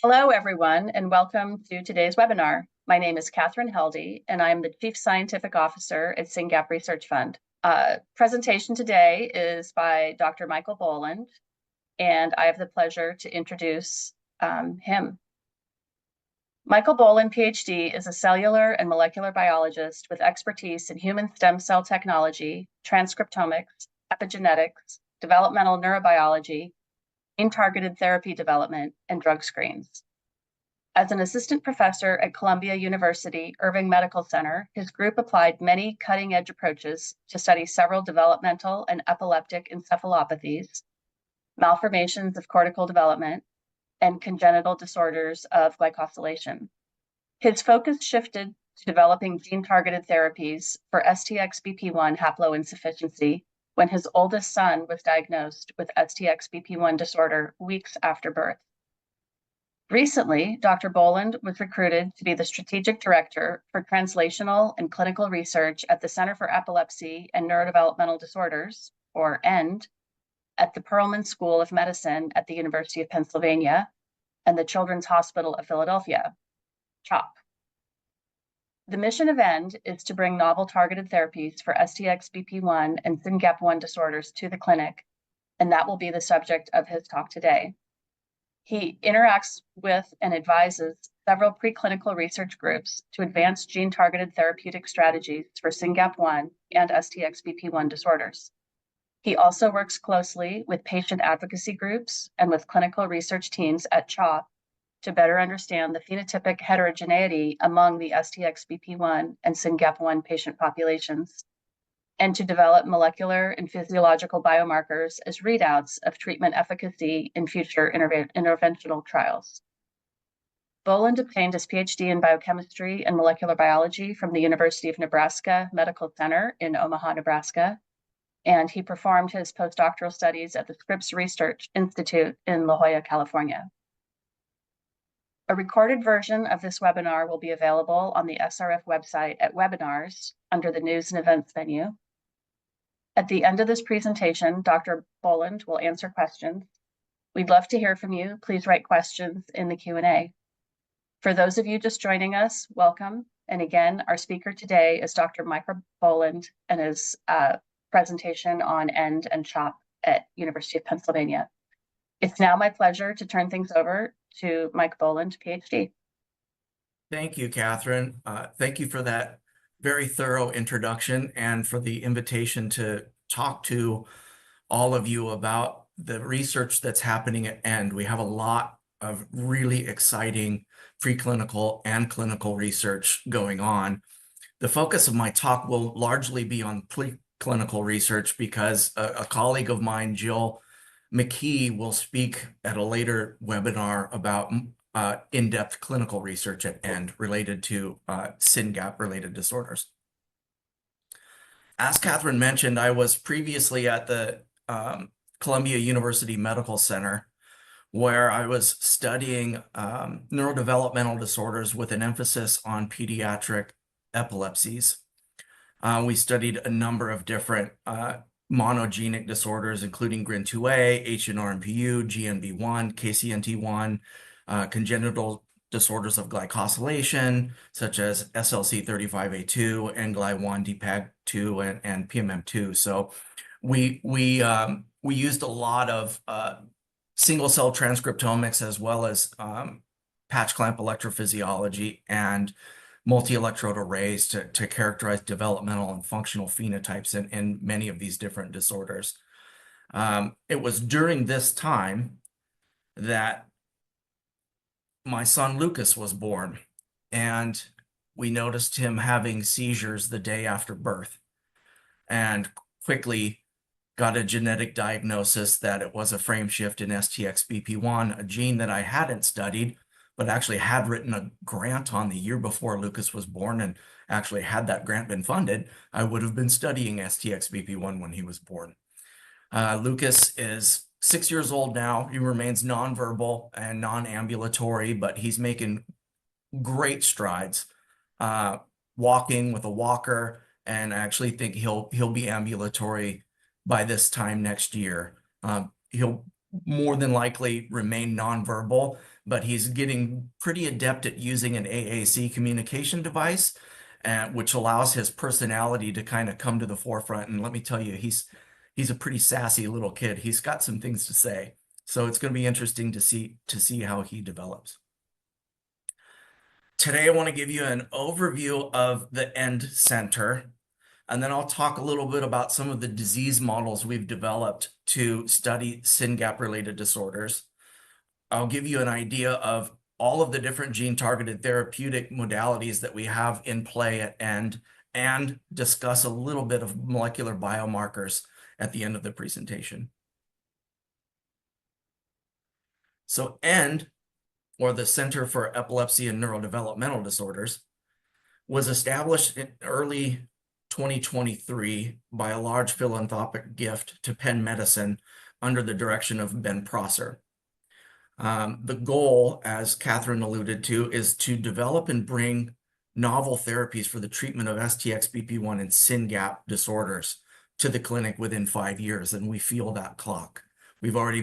Hello, everyone, and welcome to today's webinar. My name is Catherine Heldy, and I'm the Chief Scientific Officer at SYNGAP Research Fund. Presentation today is by Dr. Michael Boland, and I have the pleasure to introduce him. Michael Boland, PhD, is a cellular and molecular biologist with expertise in human stem cell technology, transcriptomics, epigenetics, developmental neurobiology, gene-targeted therapy development, and drug screens. As an assistant professor at Columbia University Irving Medical Center, his group applied many cutting-edge approaches to study several developmental and epileptic encephalopathies, malformations of cortical development, and congenital disorders of glycosylation. His focus shifted to developing gene-targeted therapies for STXBP1 haploinsufficiency when his oldest son was diagnosed with STXBP1 disorder weeks after birth. Recently, Dr. Boland was recruited to be the Strategic Director for Translational and Clinical Research at the Center for Epilepsy and Neurodevelopmental Disorders, or END, at the Perelman School of Medicine at the University of Pennsylvania and the Children's Hospital of Philadelphia, CHOP. The mission of END is to bring novel targeted therapies for STXBP1 and SYNGAP1 disorders to the clinic, and that will be the subject of his talk today. He interacts with and advises several preclinical research groups to advance gene-targeted therapeutic strategies for SYNGAP1 and STXBP1 disorders. He also works closely with patient advocacy groups and with clinical research teams at CHOP to better understand the phenotypic heterogeneity among the STXBP1 and SYNGAP1 patient populations, and to develop molecular and physiological biomarkers as readouts of treatment efficacy in future interventional trials. Boland obtained his PhD in biochemistry and molecular biology from the University of Nebraska Medical Center in Omaha, Nebraska, and he performed his postdoctoral studies at the Scripps Research Institute in La Jolla, California. A recorded version of this webinar will be available on the SRF website at Webinars under the News and Events menu. At the end of this presentation, Dr. Boland will answer questions. We'd love to hear from you. Please write questions in the Q&A. For those of you just joining us, welcome. And again, our speaker today is Dr. Michael Boland and his presentation on END and CHOP at University of Pennsylvania. It's now my pleasure to turn things over to Mike Boland, PhD. Thank you, Catherine. Thank you for that very thorough introduction and for the invitation to talk to all of you about the research that's happening at END. We have a lot of really exciting preclinical and clinical research going on. The focus of my talk will largely be on preclinical research because a colleague of mine, Jill McKee, will speak at a later webinar about in-depth clinical research at END related to SYNGAP-related disorders. As Catherine mentioned, I was previously at the Columbia University Medical Center, where I was studying neurodevelopmental disorders with an emphasis on pediatric epilepsies. We studied a number of different monogenic disorders, including GRIN2A, HNRMPU, GNB1, KCNT1, congenital disorders of glycosylation, such as SLC35A2, NGLY1, DPAG2, and PMM2. So we used a lot of single-cell transcriptomics as well as patch clamp electrophysiology and multi-electrode arrays to characterize developmental and functional phenotypes in many of these different disorders. It was during this time that my son Lucas was born, and we noticed him having seizures the day after birth and quickly got a genetic diagnosis that it was a frame shift in STXBP1, a gene that I hadn't studied, but actually had written a grant on the year before Lucas was born, and actually had that grant been funded, I would have been studying STXBP1 when he was born. Lucas is 6 years old now. He remains nonverbal and non-ambulatory, but he's making great strides, walking with a walker, and I actually think he'll be ambulatory by this time next year. He'll more than likely remain nonverbal, but he's getting pretty adept at using an AAC communication device, which allows his personality to kind of come to the forefront. And let me tell you, he's a pretty sassy little kid. He's got some things to say. So it's going to be interesting to see how he develops. Today, I want to give you an overview of the end center, and then I'll talk a little bit about some of the disease models we've developed to study SYNGAP-related disorders. I'll give you an idea of all of the different gene-targeted therapeutic modalities that we have in play at end, and discuss a little bit of molecular biomarkers at the end of the presentation. So END, or the Center for Epilepsy and Neurodevelopmental Disorders, was established in early 2023 by a large philanthropic gift to Penn Medicine under the direction of Ben Prosser. The goal, as Catherine alluded to, is to develop and bring novel therapies for the treatment of STXBP1 and SYNGAP disorders to the clinic within 5 years, and we feel that clock. We've already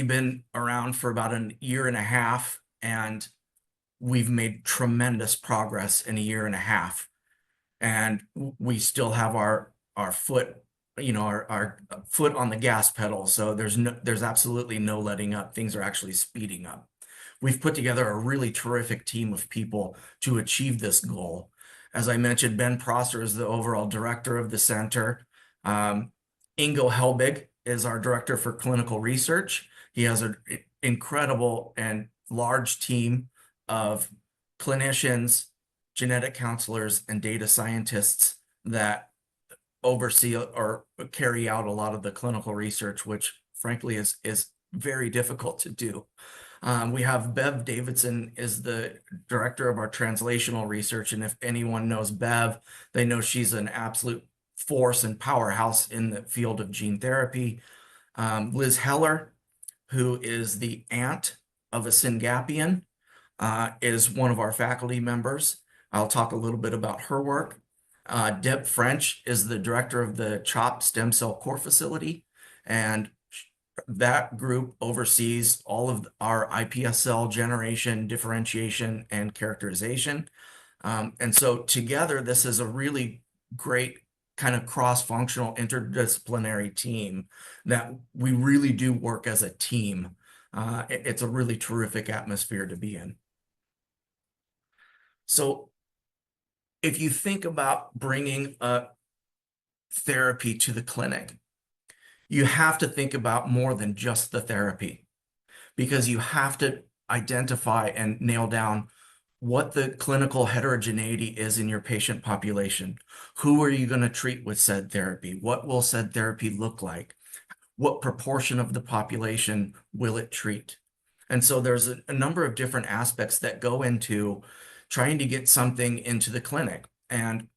been around for about a year and a half, and we've made tremendous progress in a year and a half, and we still have our foot, our foot on the gas pedal. So there's absolutely no letting up. Things are actually speeding up. We've put together a really terrific team of people to achieve this goal. As I mentioned, Ben Prosser is the overall director of the center. Ingo Helbig is our director for clinical research. He has an incredible and large team of clinicians, genetic counselors, and data scientists that oversee or carry out a lot of the clinical research, which frankly is very difficult to do. We have Bev Davidson is the director of our translational research, and if anyone knows Bev, they know she's an absolute force and powerhouse in the field of gene therapy. Liz Heller, who is the aunt of a Syngapian, is one of our faculty members. I'll talk a little bit about her work. Deb French is the director of the CHOP Stem Cell Core Facility, and that group oversees all of our iPSC generation, differentiation, and characterization. And so together, this is a really great kind of cross-functional interdisciplinary team that we really do work as a team. It's a really terrific atmosphere to be in. So if you think about bringing a therapy to the clinic, you have to think about more than just the therapy, because you have to identify and nail down what the clinical heterogeneity is in your patient population. Who are you going to treat with said therapy? What will said therapy look like? What proportion of the population will it treat? And so there's a number of different aspects that go into trying to get something into the clinic. And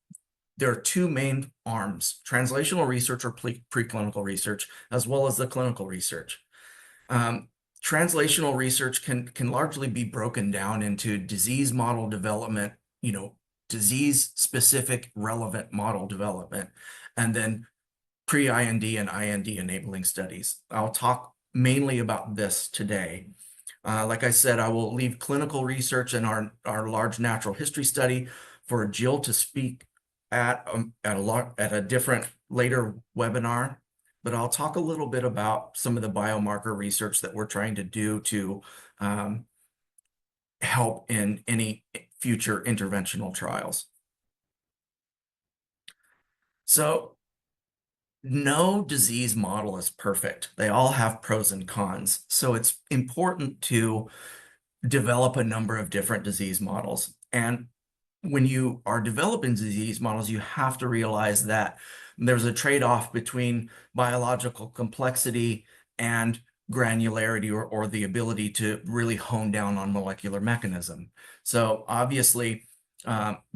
there are two main arms: translational research or preclinical research, as well as the clinical research. Translational research can largely be broken down into disease model development, disease-specific relevant model development, and then pre-IND and IND enabling studies. I'll talk mainly about this today. Like I said, I will leave clinical research and our large natural history study for Jill to speak at a different later webinar. But I'll talk a little bit about some of the biomarker research that we're trying to do to help in any future interventional trials. So no disease model is perfect. They all have pros and cons. So it's important to develop a number of different disease models. And when you are developing disease models, you have to realize that there's a trade-off between biological complexity and granularity, or the ability to really hone down on molecular mechanism. So obviously,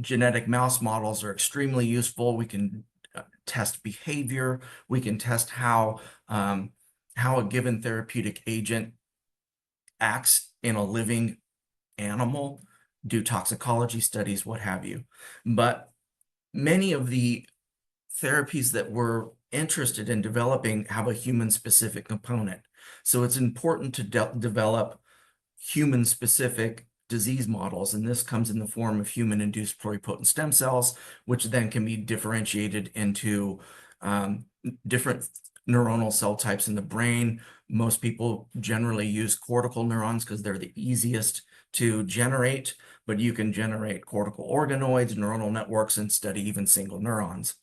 genetic mouse models are extremely useful. We can test behavior. We can test how a given therapeutic agent acts in a living animal, do toxicology studies, what have you. But many of the therapies that we're interested in developing have a human-specific component. So it's important to develop human-specific disease models, and this comes in the form of human-induced pluripotent stem cells, which then can be differentiated into different neuronal cell types in the brain. Most people generally use cortical neurons because they're the easiest to generate, but you can generate cortical organoids, neuronal networks, and study even single neurons.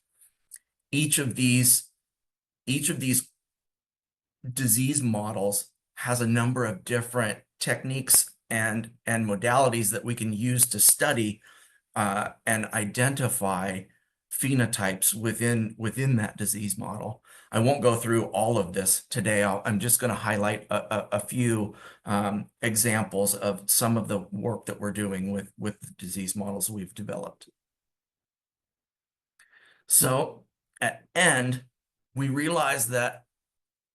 Each of these disease models has a number of different techniques and modalities that we can use to study and identify phenotypes within that disease model. I won't go through all of this today. I'm just going to highlight a few examples of some of the work that we're doing with the disease models we've developed. So at end, we realized that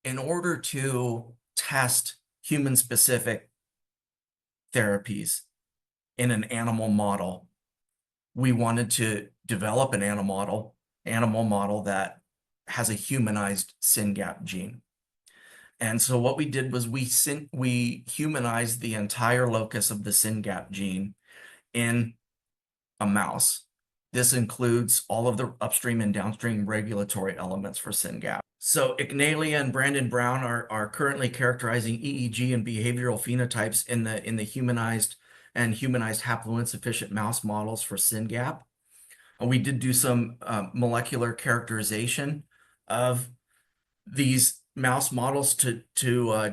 in order to test human-specific therapies in an animal model, we wanted to develop an animal model that has a humanized SYNGAP gene. And so what we did was we humanized the entire locus of the SYNGAP gene in a mouse. This includes all of the upstream and downstream regulatory elements for SYNGAP. So Ignalia and Brandon Brown are currently characterizing EEG and behavioral phenotypes in the humanized haploinsufficient mouse models for SYNGAP. We did do some molecular characterization of these mouse models to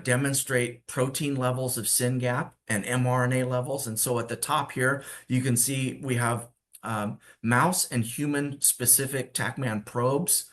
demonstrate protein levels of SYNGAP and mRNA levels. And so at the top here, you can see we have mouse and human specific TACMAN probes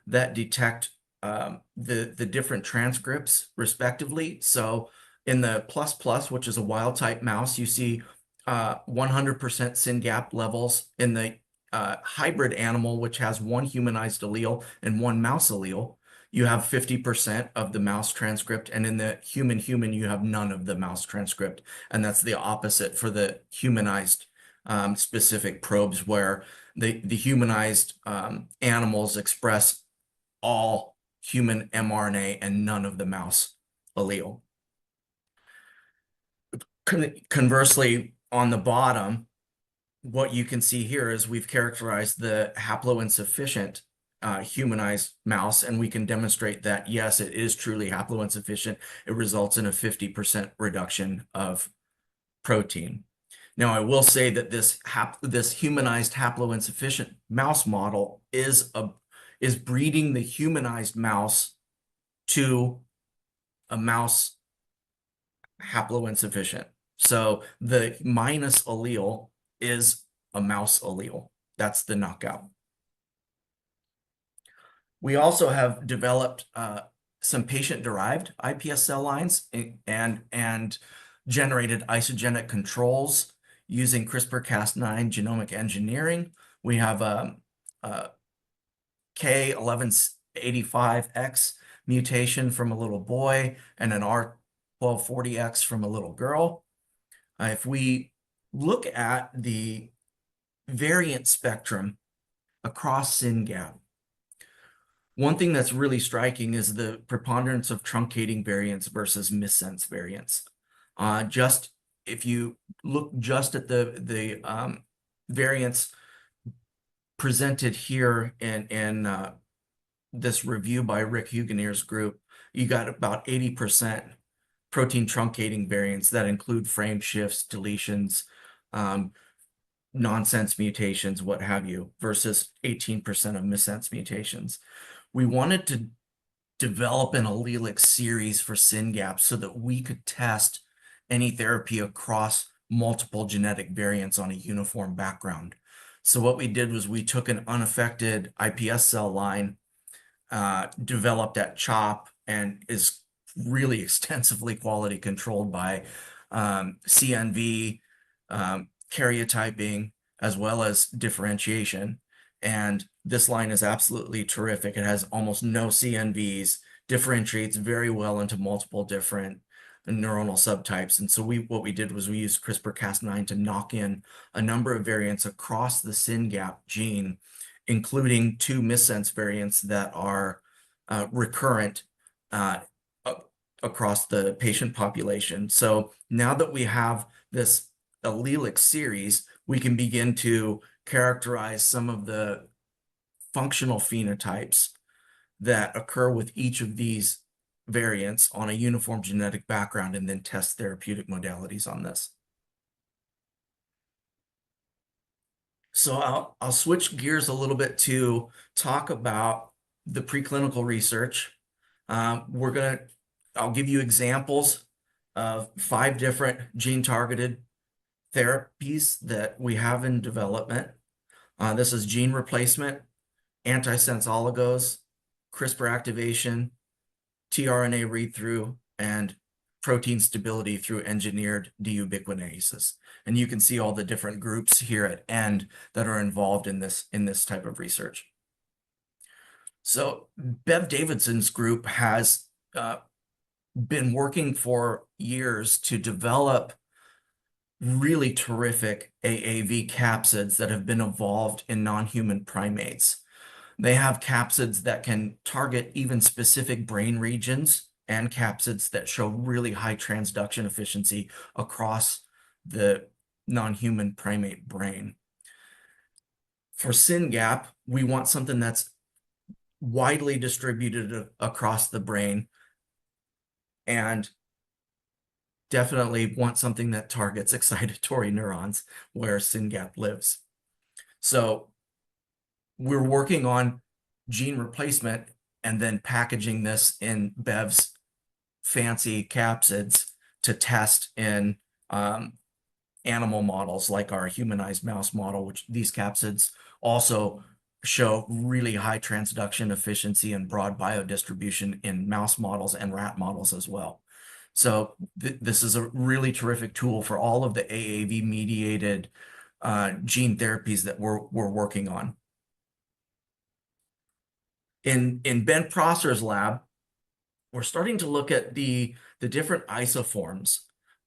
that detect the different transcripts respectively. So in the ++, which is a wild type mouse, you see 100% SYNGAP levels. In the hybrid animal, which has one humanized allele and one mouse allele, you have 50% of the mouse transcript, and in the human, you have none of the mouse transcript. And that's the opposite for the humanized specific probes, where the humanized animals express all human mRNA and none of the mouse allele. Conversely, on the bottom, what you can see here is we've characterized the haploinsufficient humanized mouse, and we can demonstrate that, yes, it is truly haploinsufficient. It results in a 50% reduction of protein. Now, I will say that this humanized haploinsufficient mouse model is breeding the humanized mouse to a mouse haploinsufficient. So the minus allele is a mouse allele. That's the knockout. We also have developed some patient-derived iPS cell lines and generated isogenic controls using CRISPR-Cas9 genomic engineering. We have a K1185X mutation from a little boy and an R1240X from a little girl. If we look at the variant spectrum across SYNGAP, one thing that's really striking is the preponderance of truncating variants versus missense variants. If you look just at the variants presented here in this review by Rick Hugenier's group, you got about 80% protein truncating variants that include frame shifts, deletions, nonsense mutations, what have you, versus 18% of missense mutations. We wanted to develop an allelic series for SYNGAP so that we could test any therapy across multiple genetic variants on a uniform background. So what we did was we took an unaffected iPS cell line, developed at CHOP, and is really extensively quality controlled by CNV, karyotyping, as well as differentiation. And this line is absolutely terrific. It has almost no CNVs, differentiates very well into multiple different neuronal subtypes. And so what we did was we used CRISPR-Cas9 to knock in a number of variants across the SYNGAP gene, including 2 missense variants that are recurrent across the patient population. So now that we have this allelic series, we can begin to characterize some of the functional phenotypes that occur with each of these variants on a uniform genetic background and then test therapeutic modalities on this. So I'll switch gears a little bit to talk about the preclinical research. I'll give you examples of 5 different gene-targeted therapies that we have in development. This is gene replacement, antisense oligos, CRISPR activation, tRNA read-through, and protein stability through engineered deubiquitinases. And you can see all the different groups here at end that are involved in this type of research. So Bev Davidson's group has been working for years to develop really terrific AAV capsids that have been evolved in non-human primates. They have capsids that can target even specific brain regions and capsids that show really high transduction efficiency across the non-human primate brain. For SYNGAP, we want something that's widely distributed across the brain and definitely want something that targets excitatory neurons where SYNGAP lives. So we're working on gene replacement and then packaging this in Bev's fancy capsids to test in animal models like our humanized mouse model, which these capsids also show really high transduction efficiency and broad biodistribution in mouse models and rat models as well. So this is a really terrific tool for all of the AAV-mediated gene therapies that we're working on. In Ben Prosser's lab, we're starting to look at the different isoforms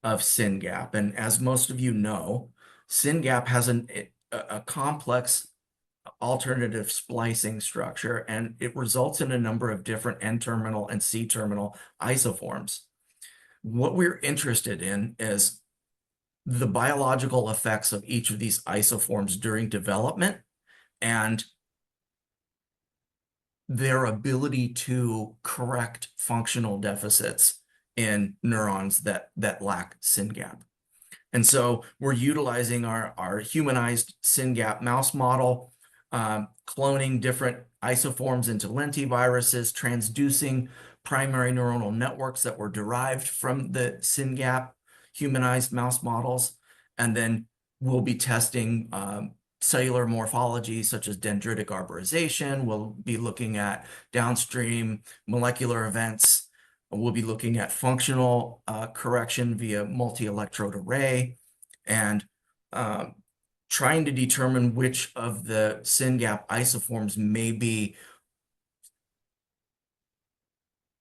of SYNGAP. And as most of you know, SYNGAP has a complex alternative splicing structure, and it results in a number of different N-terminal and C-terminal isoforms. What we're interested in is the biological effects of each of these isoforms during development and their ability to correct functional deficits in neurons that lack SYNGAP. And so we're utilizing our humanized SYNGAP mouse model, cloning different isoforms into lentiviruses, transducing primary neuronal networks that were derived from the SYNGAP humanized mouse models, and then we'll be testing cellular morphology such as dendritic arborization. We'll be looking at downstream molecular events. We'll be looking at functional correction via multi-electrode array and trying to determine which of the SYNGAP isoforms may be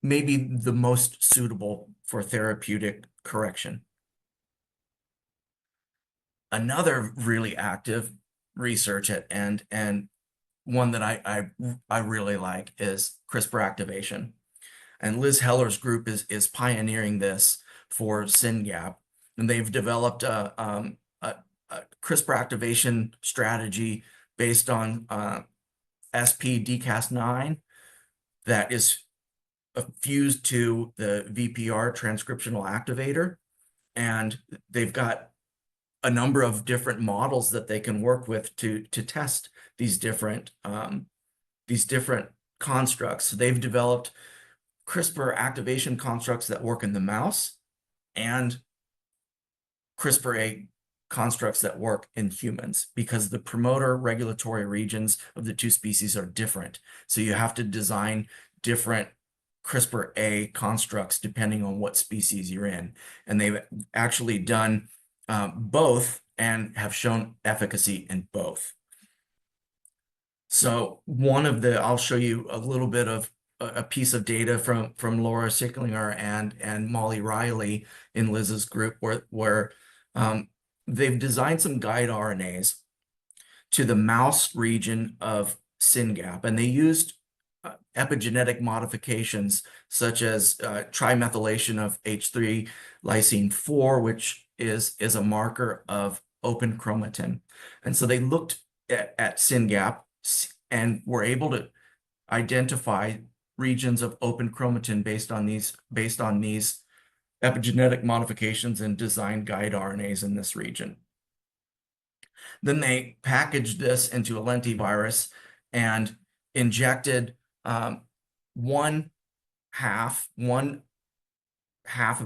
the most suitable for therapeutic correction. Another really active research at end and one that I really like is CRISPR activation. And Liz Heller's group is pioneering this for SYNGAP, and they've developed a CRISPR activation strategy based on SP-DCAS9 that is fused to the VPR transcriptional activator, and they've got a number of different models that they can work with to test these different constructs. They've developed CRISPR activation constructs that work in the mouse and CRISPR-A constructs that work in humans because the promoter regulatory regions of the two species are different. So you have to design different CRISPR-A constructs depending on what species you're in. And they've actually done both and have shown efficacy in both. So I'll show you a little bit of a piece of data from Laura Sicklinger and Molly Riley in Liz's group where they've designed some guide RNAs to the mouse region of SYNGAP, and they used epigenetic modifications such as trimethylation of H3 lysine 4, which is a marker of open chromatin. And so they looked at SYNGAP and were able to identify regions of open chromatin based on these epigenetic modifications and designed guide RNAs in this region. Then they packaged this into a lentivirus and injected one half of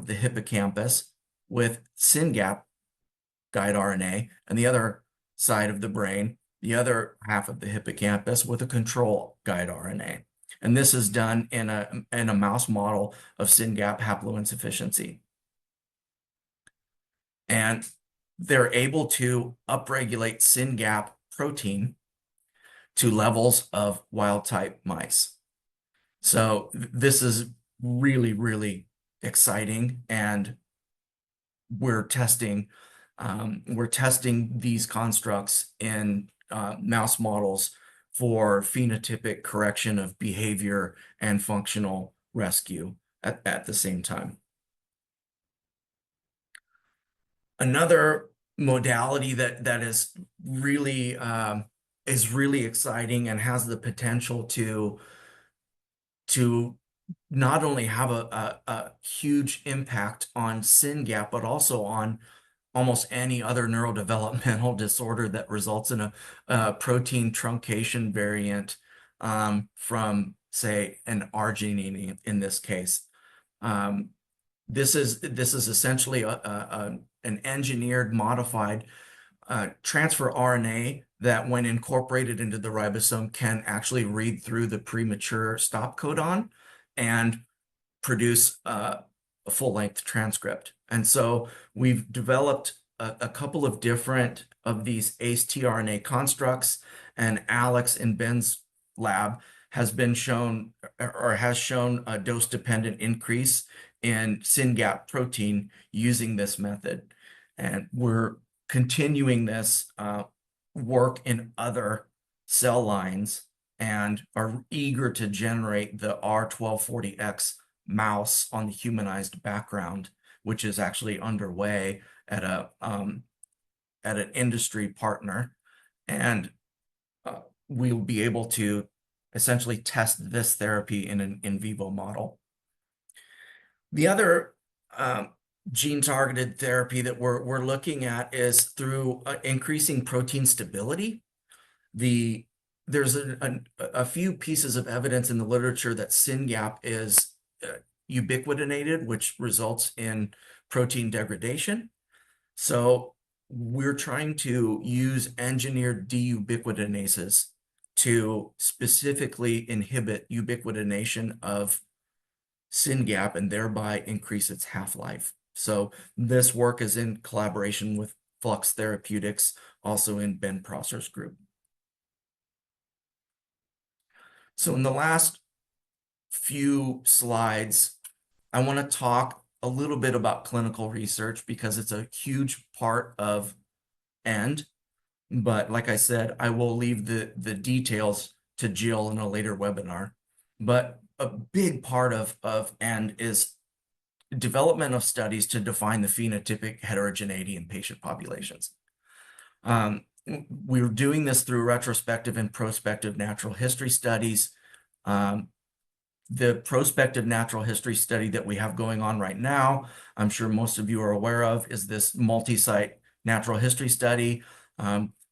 the hippocampus with SYNGAP guide RNA, and the other side of the brain, the other half of the hippocampus, with a control guide RNA. And this is done in a mouse model of SYNGAP haploinsufficiency. And they're able to upregulate SYNGAP protein to levels of wild type mice. So this is really, really exciting, and we're testing these constructs in mouse models for phenotypic correction of behavior and functional rescue at the same time. Another modality that is really exciting and has the potential to not only have a huge impact on SYNGAP, but also on almost any other neurodevelopmental disorder that results in a protein truncation variant from, say, an arginine in this case. This is essentially an engineered, modified transfer RNA that, when incorporated into the ribosome, can actually read through the premature stop codon and produce a full-length transcript. And so we've developed a couple of different of these ACE tRNA constructs, and Alex in Ben's lab has shown a dose-dependent increase in SYNGAP protein using this method. And we're continuing this work in other cell lines and are eager to generate the R1240X mouse on the humanized background, which is actually underway at an industry partner. And we'll be able to essentially test this therapy in an in vivo model. The other gene-targeted therapy that we're looking at is through increasing protein stability. There's a few pieces of evidence in the literature that SYNGAP is ubiquitinated, which results in protein degradation. So we're trying to use engineered deubiquitinases to specifically inhibit ubiquitination of SYNGAP and thereby increase its half-life. So this work is in collaboration with Flux Therapeutics, also in Ben Prosser's group. So in the last few slides, I want to talk a little bit about clinical research because it's a huge part of END. But like I said, I will leave the details to Jill in a later webinar. But a big part of END is development of studies to define the phenotypic heterogeneity in patient populations. We're doing this through retrospective and prospective natural history studies. The prospective natural history study that we have going on right now, I'm sure most of you are aware of, is this multi-site natural history study.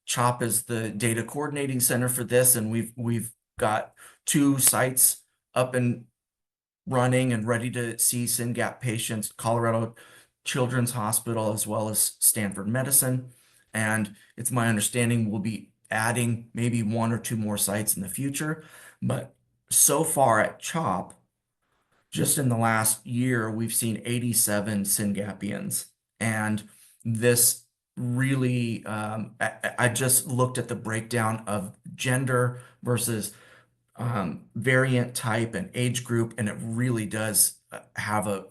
CHOP is the data coordinating center for this, and we've got 2 sites up and running and ready to see SYNGAP patients, Colorado Children's Hospital as well as Stanford Medicine. And it's my understanding we'll be adding maybe 1 or 2 more sites in the future. But so far at CHOP, just in the last year, we've seen 87 SYNGAPians. And this really, I just looked at the breakdown of gender versus variant type and age group, and it really does have a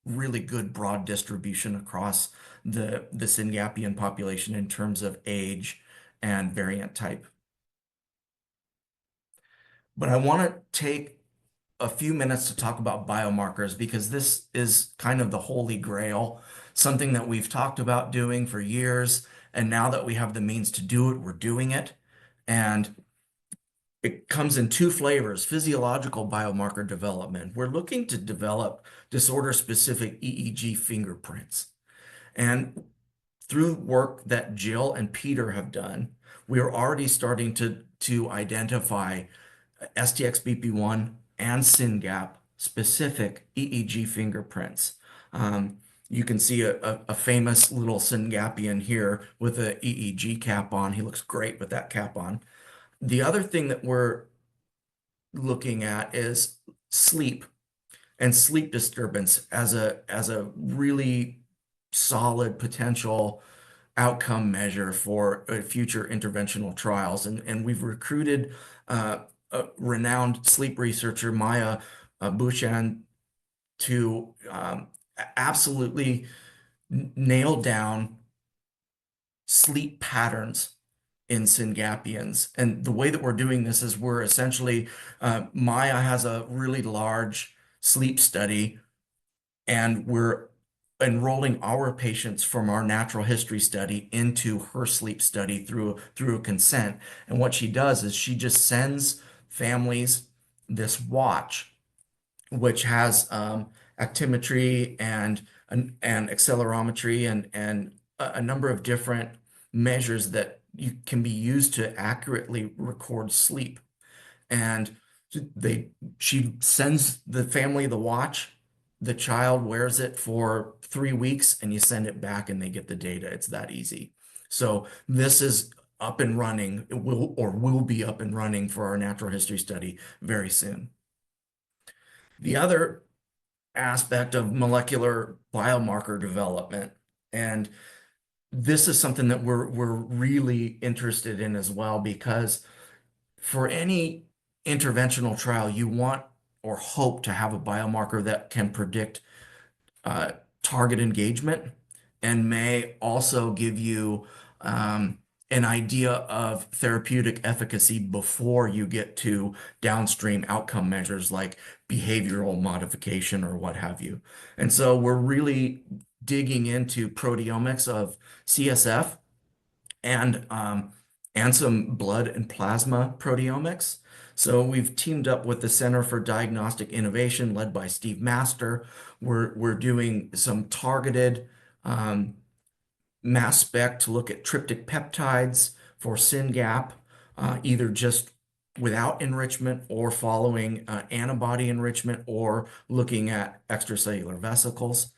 really good broad distribution across the SYNGAPian population in terms of age and variant type. But I want to take a few minutes to talk about biomarkers because this is kind of the holy grail, something that we've talked about doing for years. And now that we have the means to do it, we're doing it. And it comes in two flavors: physiological biomarker development. We're looking to develop disorder-specific EEG fingerprints. And through work that Jill and Peter have done, we are already starting to identify STXBP1 and SYNGAP specific EEG fingerprints. You can see a famous little Syngapian here with a EEG cap on. He looks great with that cap on. The other thing that we're looking at is sleep and sleep disturbance as a really solid potential outcome measure for future interventional trials. And we've recruited a renowned sleep researcher, Maya Bushan, to absolutely nail down sleep patterns in Syngapians. And the way that we're doing this is we're essentially, Maya has a really large sleep study, and we're enrolling our patients from our natural history study into her sleep study through a consent. And what she does is she just sends families this watch, which has actimetry and accelerometry and a number of different measures that can be used to accurately record sleep. And she sends the family the watch. The child wears it for 3 weeks, and you send it back, and they get the data. It's that easy. So this is up and running. It will be up and running for our natural history study very soon. The other aspect of molecular biomarker development, and this is something that we're really interested in as well, because for any interventional trial, you want or hope to have a biomarker that can predict target engagement and may also give you an idea of therapeutic efficacy before you get to downstream outcome measures like behavioral modification or what have you. And so we're really digging into proteomics of CSF and some blood and plasma proteomics. So we've teamed up with the Center for Diagnostic Innovation, led by Steve Master. We're doing some targeted mass spec to look at tryptic peptides for SYNGAP, either just without enrichment or following antibody enrichment, or looking at extracellular vesicles.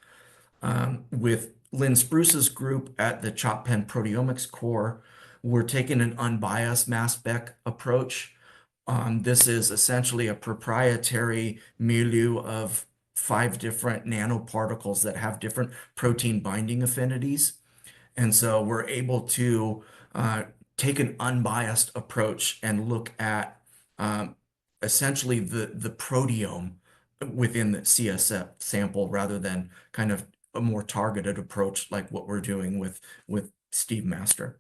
With Lynn Spruce's group at the ChopPen Proteomics Core, we're taking an unbiased mass spec approach. This is essentially a proprietary milieu of 5 different nanoparticles that have different protein binding affinities. And so we're able to take an unbiased approach and look at essentially the proteome within the CSF sample, rather than kind of a more targeted approach like what we're doing with Steve Master.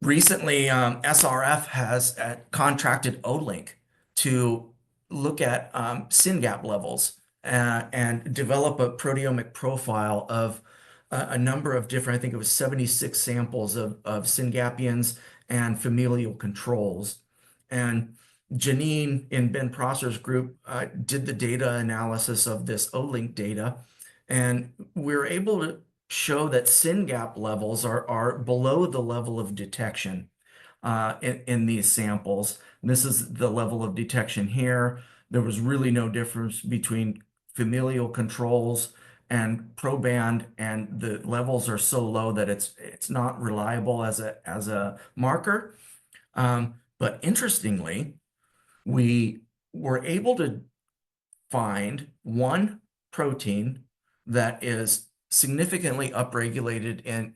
Recently, SRF has contracted Olink to look at SYNGAP levels and develop a proteomic profile of a number of different, I think it was 76 samples of Syngapians and familial controls. And Janine in Ben Prosser's group did the data analysis of this Olink data, and we were able to show that SYNGAP levels are below the level of detection in these samples. And this is the level of detection here. There was really no difference between familial controls and proband, and the levels are so low that it's not reliable as a marker. But interestingly, we were able to find one protein that is significantly upregulated in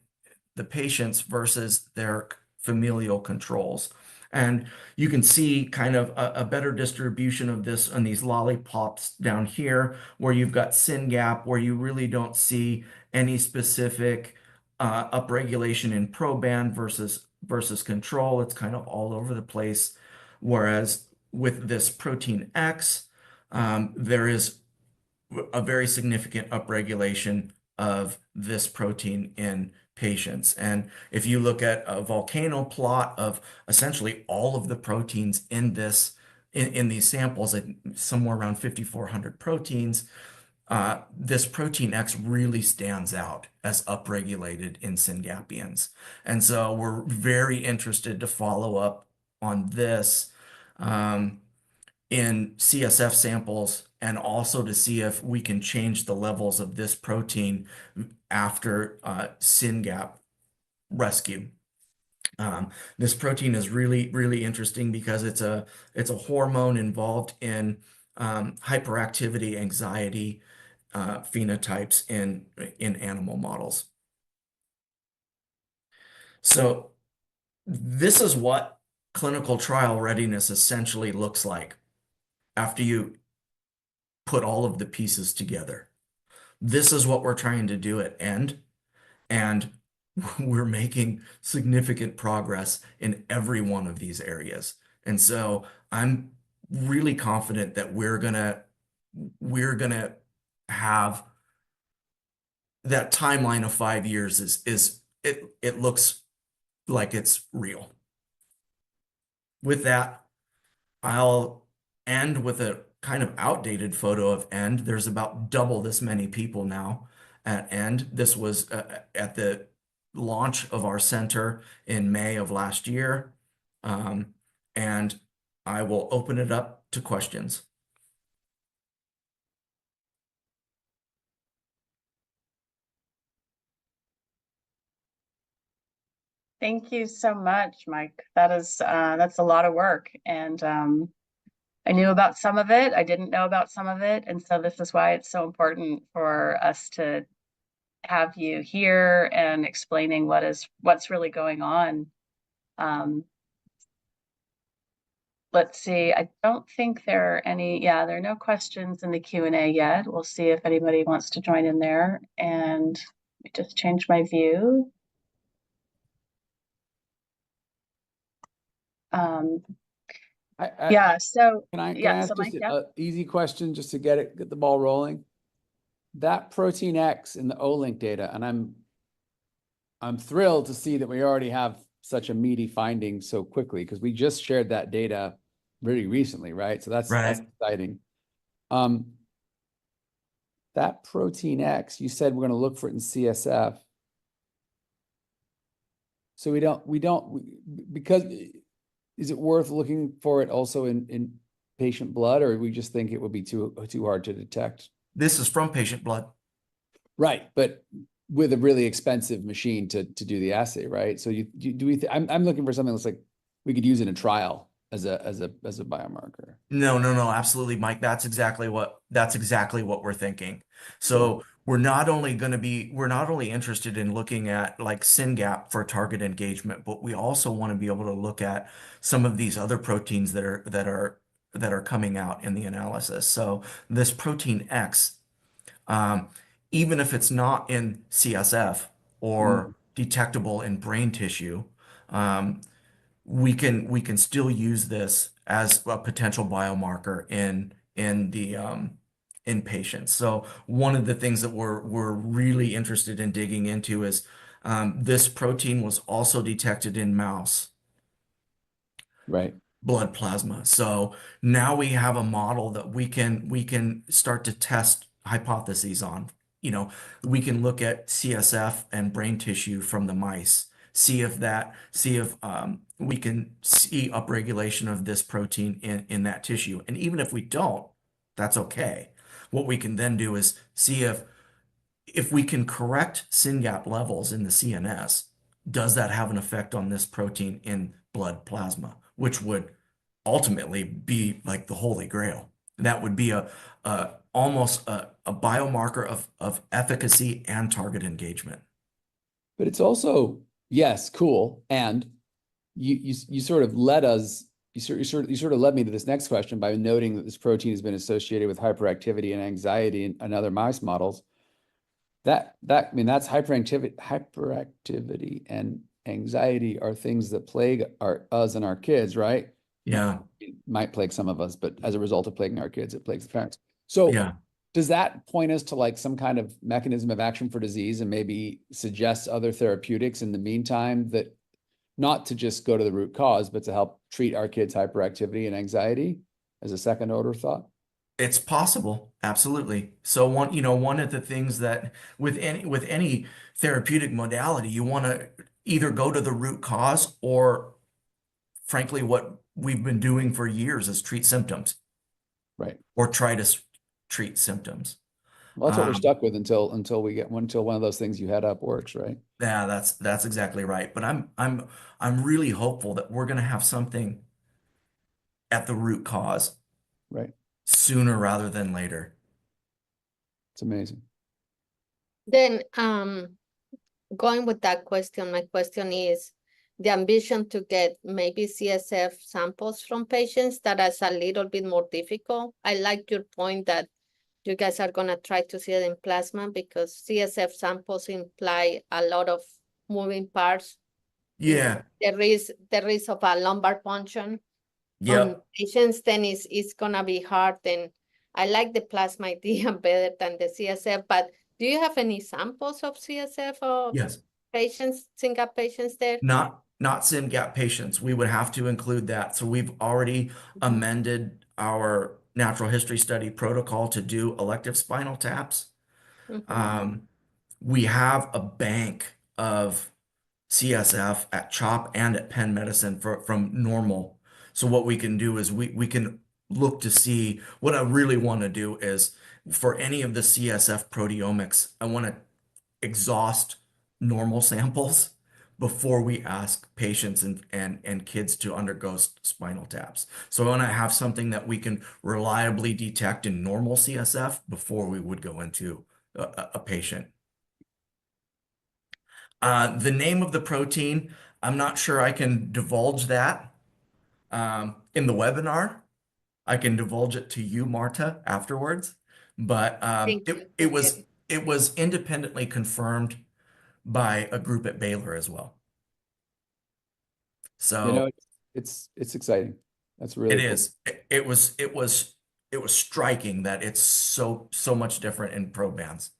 the patients versus their familial controls. And you can see kind of a better distribution of this on these lollipops down here, where you've got SYNGAP, where you really don't see any specific upregulation in proband versus versus control. It's kind of all over the place. Whereas with this protein X, there is a very significant upregulation of this protein in patients. And if you look at a volcano plot of essentially all of the proteins in these samples, somewhere around 5,400 proteins, this protein X really stands out as upregulated in syngapians. And so we're very interested to follow up on this in CSF samples, and also to see if we can change the levels of this protein after SYNGAP rescue. This protein is really, really interesting because it's a hormone involved in hyperactivity, anxiety phenotypes in animal models. So this is what clinical trial readiness essentially looks like after you put all of the pieces together. This is what we're trying to do at END, and we're making significant progress in every one of these areas. And so I'm really confident that we're gonna have that timeline of 5 years it looks like it's real. With that, I'll end with a kind of outdated photo of END. There's about double this many people now at END. This was at the launch of our center in May of last year. And I will open it up to questions. Thank you so much, Mike. That's a lot of work, and I knew about some of it. I didn't know about some of it, and so this is why it's so important for us to have you here and explaining what's really going on. Let's see. I don't think there are any. Yeah, there are no questions in the Q&A yet. We'll see if anybody wants to join in there. And let me just change my view. Yeah, so Can I yeah, ask so just Mike, yeah. an easy question just to get the ball rolling? That protein X in the O-link data, and I'm thrilled to see that we already have such a meaty finding so quickly, because we just shared that data really recently, right? So that's exciting. That protein X, you said we're going to look for it in CSF. So because is it worth looking for it also in patient blood, or we just think it would be too hard to detect? This is from patient blood. Right, but with a really expensive machine to do the assay, right? So I'm looking for something that's like we could use in a trial as a biomarker. No, absolutely, Mike. That's exactly what we're thinking. So we're not only interested in looking at like SYNGAP for target engagement, but we also want to be able to look at some of these other proteins that are coming out in the analysis. So this protein X, even if it's not in CSF or detectable in brain tissue, we can still use this as a potential biomarker in patients. So one of the things that we're really interested in digging into is this protein was also detected in mouse blood plasma. So now we have a model that we can start to test hypotheses on. We can look at CSF and brain tissue from the mice, see if we can see upregulation of this protein in that tissue. And even if we don't, that's okay. What we can then do is see if we can correct SYNGAP levels in the CNS, does that have an effect on this protein in blood plasma, which would ultimately be like the holy grail. That would be almost a biomarker of efficacy and target engagement. But it's also, yes, cool. And you sort of led me to this next question by noting that this protein has been associated with hyperactivity and anxiety in other mouse models. I mean, that's hyperactivity and anxiety are things that plague us and our kids, right? Yeah. It might plague some of us, but as a result of plaguing our kids, it plagues the parents. So Yeah. does that point us to like some kind of mechanism of action for disease and maybe suggest other therapeutics in the meantime, that not to just go to the root cause, but to help treat our kids' hyperactivity and anxiety as a second order thought? It's possible, absolutely. So one of the things that with any therapeutic modality, you want to either go to the root cause or frankly what we've been doing for years is treat symptoms Right. or try to treat symptoms. Well, that's what we're Um, stuck with until we get until one of those things you had up works, right? yeah, that's exactly right. But I'm really hopeful that we're going to have something at the root cause Right. sooner rather than later. It's amazing. Then, going with that question, my question is the ambition to get maybe CSF samples from patients that is a little bit more difficult. I like your point that you guys are gonna try to see it in plasma because CSF samples imply a lot of moving parts. Yeah. The risk of a lumbar puncture on Yep. patients, then it's gonna be hard. Then I like the plasma idea better than the CSF, but do you have any samples of CSF or Yes. patients, Syngap patients there? Not SYNGAP patients. We would have to include that. So we've already amended our natural history study protocol to do elective spinal taps. Mhm. We have a bank of CSF at CHOP and at Penn Medicine from normal. So what we can do is we can look to see what I really want to do is for any of the CSF proteomics, I want to exhaust normal samples before we ask patients and kids to undergo spinal taps. So I want to have something that we can reliably detect in normal CSF before we would go into a patient. The name of the protein, I'm not sure I can divulge that in the webinar. I can divulge it to you, Marta, afterwards. But Thank you. it was independently confirmed by a group at Baylor as well. You know, So it's exciting. That's it really cool. is. It was striking that it's so much different in probands.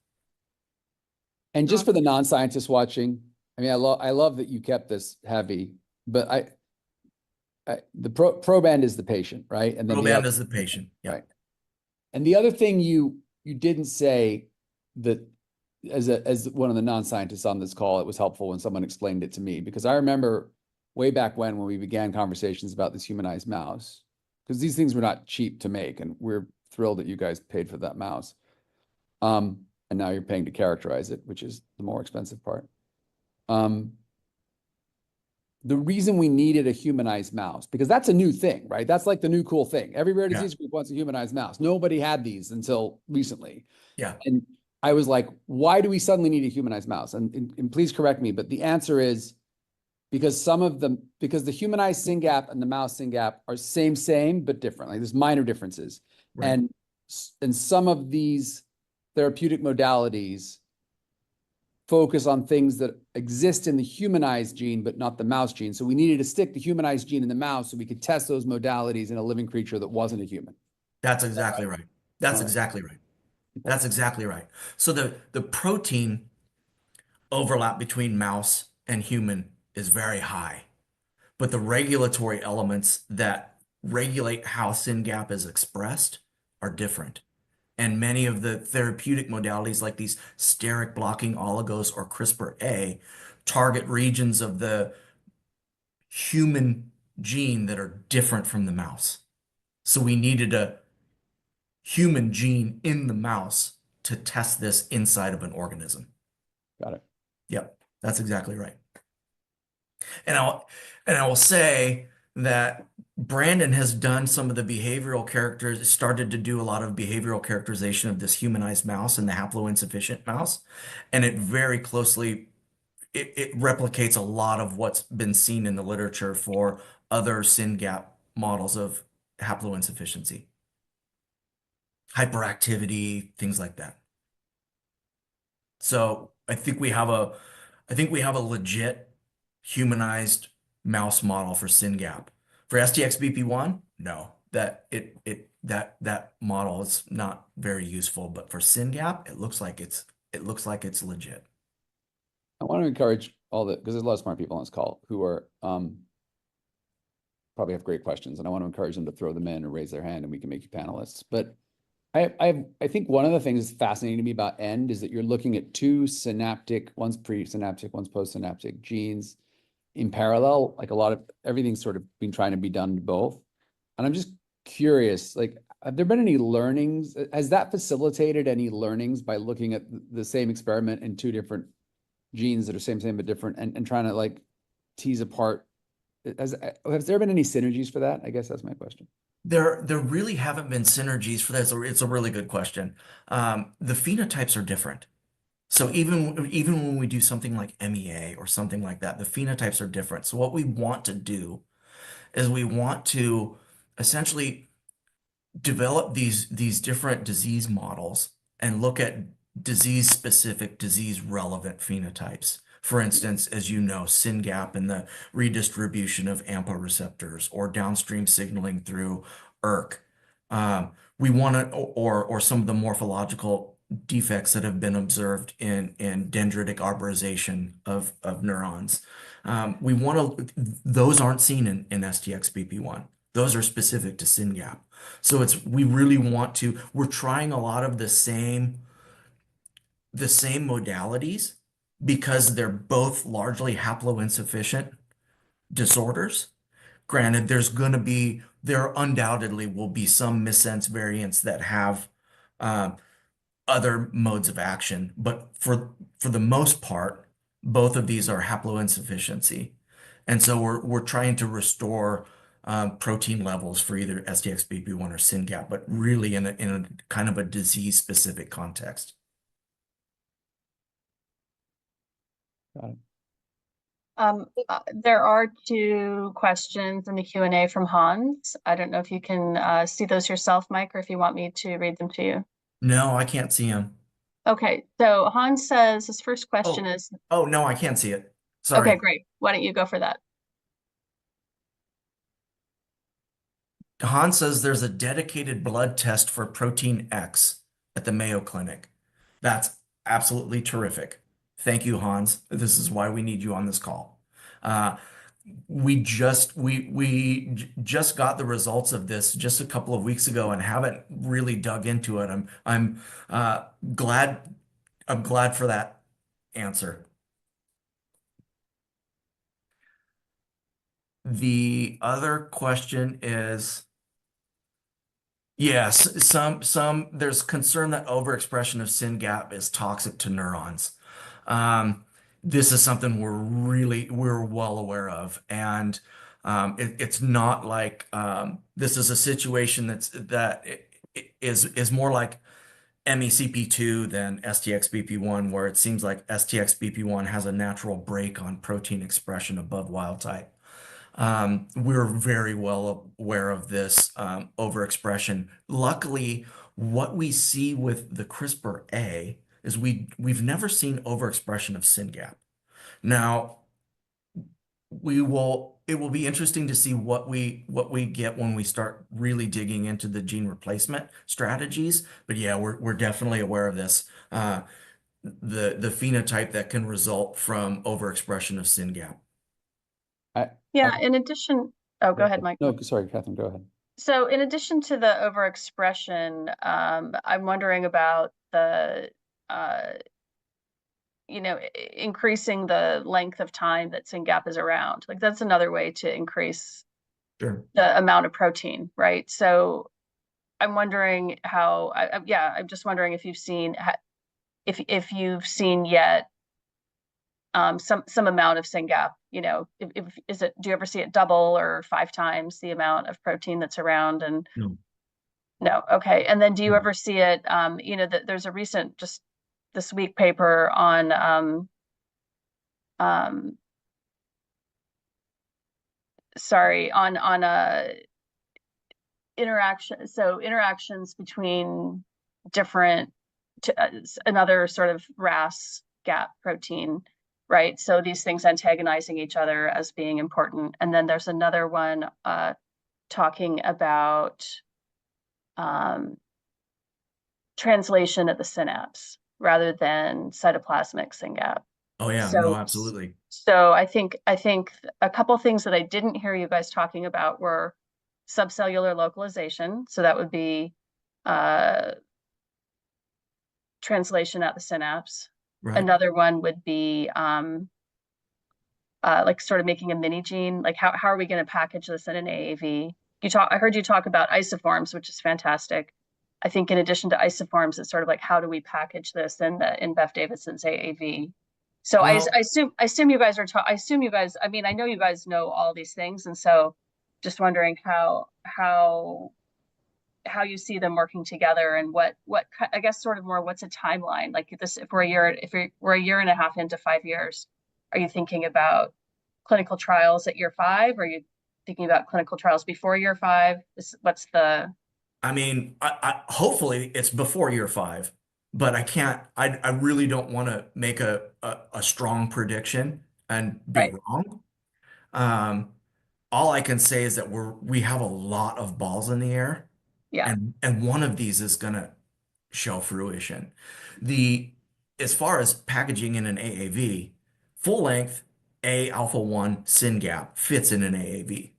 And just for the non-scientists watching, I mean, I love that you kept this heavy, but the proband is the patient, right? And then Proband is the patient. Yeah. right. And the other thing you didn't say that as one of the non-scientists on this call, it was helpful when someone explained it to me, because I remember way back when we began conversations about this humanized mouse, because these things were not cheap to make, and we're thrilled that you guys paid for that mouse. And now you're paying to characterize it, which is the more expensive part. The reason we needed a humanized mouse, because that's a new thing, right? That's like the new cool thing. Every rare disease group wants a humanized mouse. Nobody had these until recently. Yeah. And I was like, why do we suddenly need a humanized mouse? And please correct me, but the answer is because because the humanized SYNGAP and the mouse SYNGAP are same, but different. Like there's minor differences. Right. And some of these therapeutic modalities focus on things that exist in the humanized gene, but not the mouse gene. So we needed to stick the humanized gene in the mouse so we could test those modalities in a living creature that wasn't a human. That's exactly right. That's All right. exactly right. That's exactly right. So the protein overlap between mouse and human is very high, but the regulatory elements that regulate how SYNGAP is expressed are different. And many of the therapeutic modalities like these steric blocking oligos or CRISPR-A target regions of the human gene that are different from the mouse. So we needed a human gene in the mouse to test this inside of an organism. Got it. Yep, that's exactly right. And I will say that Brandon has done some of the behavioral characters, started to do a lot of behavioral characterization of this humanized mouse and the haploinsufficient mouse. And it very closely, it replicates a lot of what's been seen in the literature for other SYNGAP models of haploinsufficiency, hyperactivity, things like that. So I think we have a legit humanized mouse model for SYNGAP. For STXBP1, no, that model is not very useful. But for SYNGAP, it looks like it's legit. I want to encourage all the, because there's a lot of smart people on this call who are probably have great questions, and I want to encourage them to throw them in or raise their hand, and we can make you panelists. But I think one of the things that's fascinating to me about END is that you're looking at two synaptic, one's pre-synaptic, one's post-synaptic genes in parallel. Like everything's sort of been trying to be done to both. And I'm just curious, like, have there been any learnings? Has that facilitated any learnings by looking at the same experiment in two different genes that are same but different, and trying to like tease apart? Has there been any synergies for that? I guess that's my question. There really haven't been synergies for that. It's a really good question. The phenotypes are different. So even when we do something like MEA or something like that, the phenotypes are different. So what we want to do is we want to essentially develop these different disease models and look at disease-specific, disease-relevant phenotypes. For instance, as you know, SYNGAP and the redistribution of AMPA receptors or downstream signaling through ERK. We want to, or some of the morphological defects that have been observed in dendritic arborization of neurons. We want to, those aren't seen in STXBP1. Those are specific to SYNGAP. So we really want to, we're trying a lot of the same modalities because they're both largely haploinsufficient disorders. Granted, there undoubtedly will be some missense variants that have other modes of action, but for the most part, both of these are haploinsufficiency. And so we're trying to restore protein levels for either STXBP1 or SYNGAP, but really in a kind of a disease-specific context. Got it. There are two questions in the Q&A from Hans. I don't know if you can see those yourself, Mike, or if you want me to read them to you. No, I can't see him. Okay, so Hans says his first question is... Oh, no, I can't see it. Sorry. Okay, great. Why don't you go for that? Hans says there's a dedicated blood test for protein X at the Mayo Clinic. That's absolutely terrific. Thank you, Hans. This is why we need you on this call. We just got the results of this just a couple of weeks ago and haven't really dug into it. I'm glad for that answer. The other question is, yes, there's concern that overexpression of SYNGAP is toxic to neurons. This is something we're well aware of, and it's not like this is a situation that is more like MECP2 than STXBP1, where it seems like STXBP1 has a natural break on protein expression above wild type. We're very well aware of this overexpression. Luckily, what we see with the CRISPR-A is we've never seen overexpression of SYNGAP. Now, it will be interesting to see what we get when we start really digging into the gene replacement strategies. But yeah, we're definitely aware of this. The phenotype that can result from overexpression of SYNGAP. Yeah, in addition, oh, go ahead, Mike. No, sorry, Catherine, go ahead. So in addition to the overexpression, I'm wondering about the, increasing the length of time that SYNGAP is around. Like that's another way to increase Sure. the amount of protein, right? So I'm wondering how, I'm just wondering if you've seen, if you've seen yet some amount of SYNGAP, do you ever see it double or 5 times the amount of protein that's around? And no. Okay. And then do you ever see it, that there's a recent, just this week, paper on interactions between different, another sort of RAS gap protein, right? So these things antagonizing each other as being important. And then there's another one talking about translation at the synapse rather than cytoplasmic SYNGAP. Oh yeah, So, no, absolutely. so I think a couple things that I didn't hear you guys talking about were subcellular localization. So that would be translation at the synapse. Right. Another one would be like sort of making a mini gene. Like how are we going to package this in an AAV? I heard you talk about isoforms, which is fantastic. I think in addition to isoforms, it's sort of like how do we package this in Beth Davidson's AAV? So Well, I assume you guys I mean, I know you guys know all these things, and so just wondering how you see them working together, and what I guess sort of more what's a timeline like this if we're a year and a half into 5 years. Are you thinking about clinical trials at year 5? Or are you thinking about clinical trials before year 5? What's the I mean, hopefully it's before year 5, but I really don't want to make a strong prediction and be right? wrong. Um, all I can say is that we have a lot of balls in the air, Yeah, and one of these is gonna show fruition. The As far as packaging in an AAV, full length A alpha 1 SYNGAP fits in an AAV.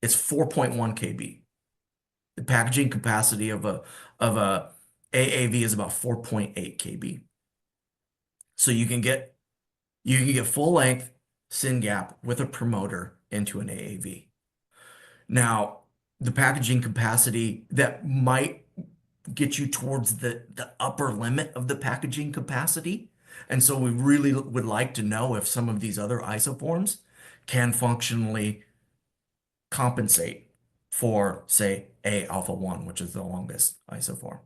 It's 4.1 kb. The packaging capacity of a AAV is about 4.8 kb. So you can get full length SYNGAP with a promoter into an AAV. Now, the packaging capacity that might get you towards the upper limit of the packaging capacity. And so we really would like to know if some of these other isoforms can functionally compensate for, say, A alpha 1, which is the longest isoform.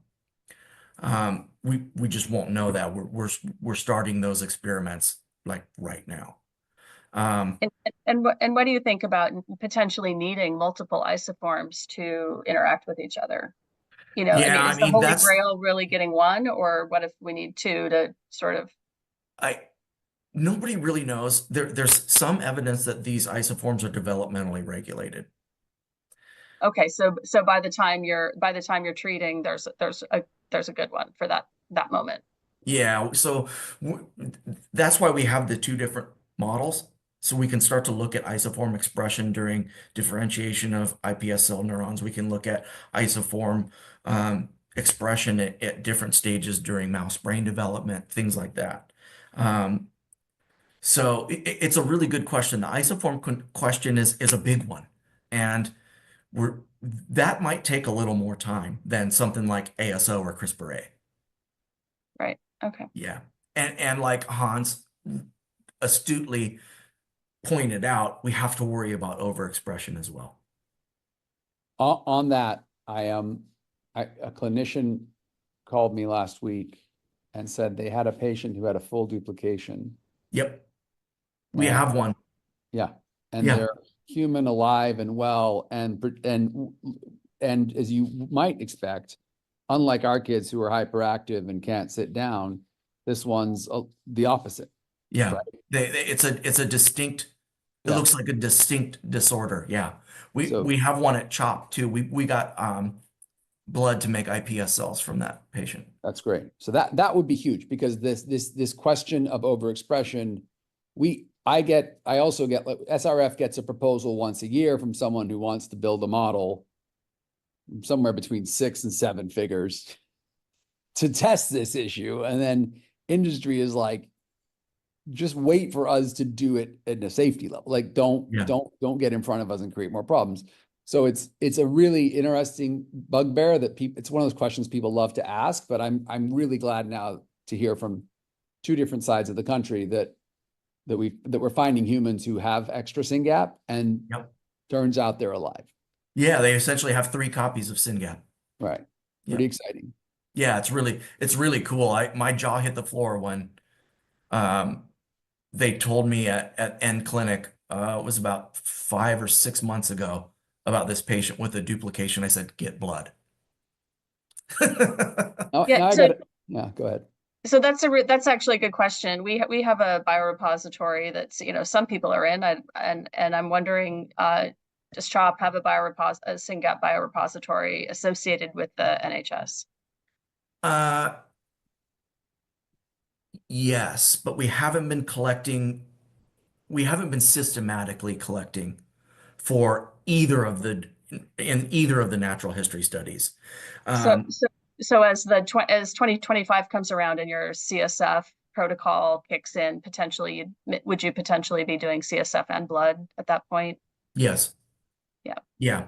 We just won't know that. We're starting those experiments like right now. and what do you think about potentially needing multiple isoforms to interact with each other? I Yeah, mean, I is the mean holy that's grail really getting one, or what if we need two to sort of I nobody really knows. There's some evidence that these isoforms are developmentally regulated. okay, so by the time you're treating, there's a good one for that moment. Yeah, so that's why we have the two different models. So we can start to look at isoform expression during differentiation of iPS cell neurons. We can look at isoform expression at different stages during mouse brain development, things like that. Um, so it's a really good question. The isoform question is a big one, and that might take a little more time than something like ASO or CRISPR-A. Right. Okay. Yeah. And like Hans astutely pointed out, we have to worry about overexpression as well. On that, a clinician called me last week and said they had a patient who had a full duplication. Yep. We And have one. yeah, and Yeah. they're human, alive, and well, and as you might expect, unlike our kids who are hyperactive and can't sit down, this one's the opposite. Yeah. Right. It's a distinct, it Yeah. looks like a distinct disorder. Yeah. So- We have one at CHOP too. We got blood to make iPS cells from that patient. That's great. So that would be huge because this question of overexpression, I also get SRF gets a proposal once a year from someone who wants to build a model somewhere between 6 and 7 figures to test this issue. And then industry is like, just wait for us to do it at a safety level. Like don't get in front of us and create more problems. So it's a really interesting bugbear that it's one of those questions people love to ask, but I'm really glad now to hear from 2 different sides of the country that we're finding humans who have extra SYNGAP and turns out they're alive. Yeah, they essentially have 3 copies of SYNGAP. Right. Pretty exciting. Yeah, it's really cool. My jaw hit the floor when they told me at End Clinic, it was about 5 or 6 months ago, about this patient with a duplication. I said, get blood. Now Yeah, I got it. Yeah, go ahead. So that's actually a good question. We have a biorepository that's, some people are in, and I'm wondering, does CHOP have a SYNGAP biorepository associated with the NHS? Uh, yes, but we haven't been systematically collecting for in either of the natural history studies. So, Um, so, so as 2025 comes around and your CSF protocol kicks in, would you potentially be doing CSF and blood at that point? yes. Yeah. Yeah.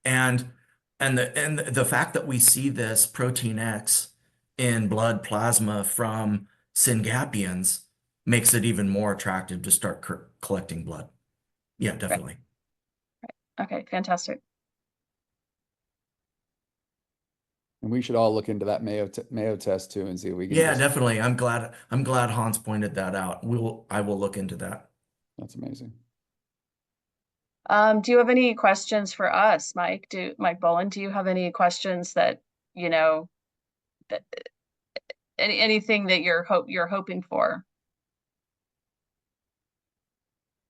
And the fact that we see this protein X in blood plasma from Syngapians makes it even more attractive to start collecting blood. Yeah, Right. definitely. Okay, fantastic. And we should all look into that Mayo test too and see if we can Yeah, just, definitely. I'm glad Hans pointed that out. I will look into that. that's amazing. Do you have any questions for us, Mike? Mike Boland, do you have any questions that, that anything that you're hoping for?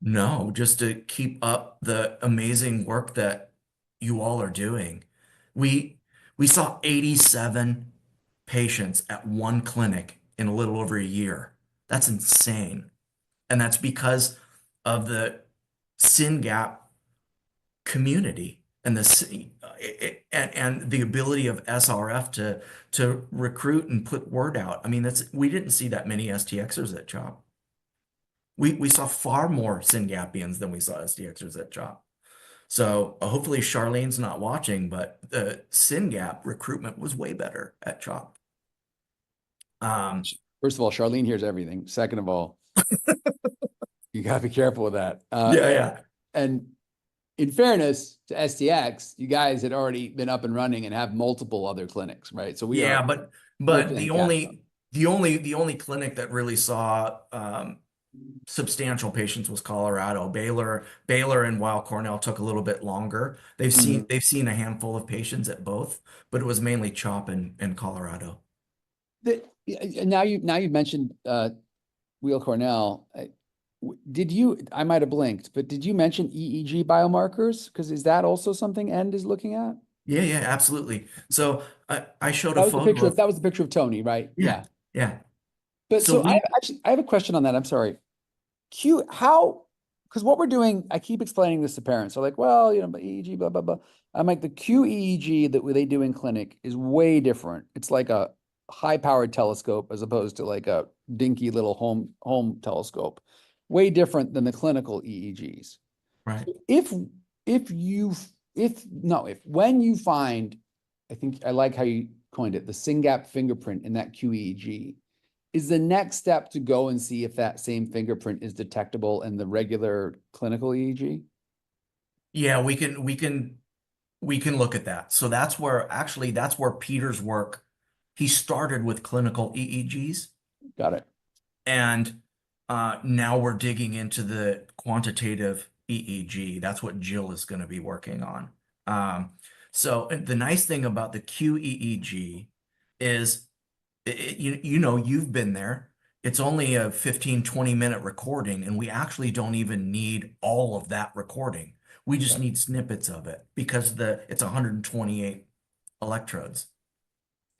No, just to keep up the amazing work that you all are doing. We we saw 87 patients at one clinic in a little over a year. That's insane. And that's because of the SYNGAP community and and the ability of SRF to recruit and put word out. I mean, we didn't see that many STXers at CHOP. We saw far more Syngapians than we saw STXers at CHOP. So hopefully Charlene's not watching, but the SYNGAP recruitment was way better at CHOP. First of all, Charlene hears everything. Second of all, you gotta be careful with that. Yeah. And in fairness to STX, you guys had already been up and running and have multiple other clinics, right? So Yeah, but playing the only clinic that really saw substantial patients was Colorado. Baylor and Weill Cornell took a little bit longer. They've seen a handful of patients at both, but it was mainly CHOP and Colorado. Now you've mentioned Weill Cornell. I might have blinked, but did you mention EEG biomarkers? Because is that also something END is looking at? Yeah, absolutely. So I showed That a was the photo picture of that was the picture of Tony, right? yeah. But So I have a question on that. I'm sorry. Because what we're doing, I keep explaining this to parents. They're like, well, but EEG, blah, blah, blah. I'm like, the QEEG that they do in clinic is way different. It's like a high-powered telescope as opposed to like a dinky little home telescope. Way different than the clinical EEGs. right. When you find, I think I like how you coined it, the SYNGAP fingerprint in that QEEG, is the next step to go and see if that same fingerprint is detectable in the regular clinical EEG? Yeah, we can look at that. So that's where Peter's work, he started with clinical EEGs. Got it. And now we're digging into the quantitative EEG. That's what Jill is going to be working on. So the nice thing about the QEEG is, you've been there. It's only a 15, 20-minute recording, and we actually don't even need all of that recording. We just need snippets of it because it's 128 electrodes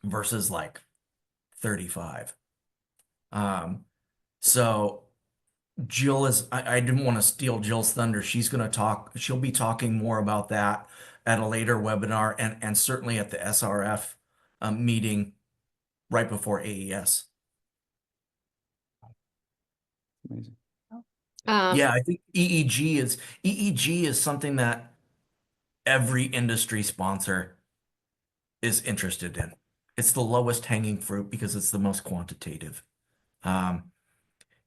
versus like 35. So I didn't want to steal Jill's thunder. She'll be talking more about that at a later webinar and certainly at the SRF meeting right before AES. Amazing. Yeah, I think EEG is something that every industry sponsor is interested in. It's the lowest hanging fruit because it's the most quantitative.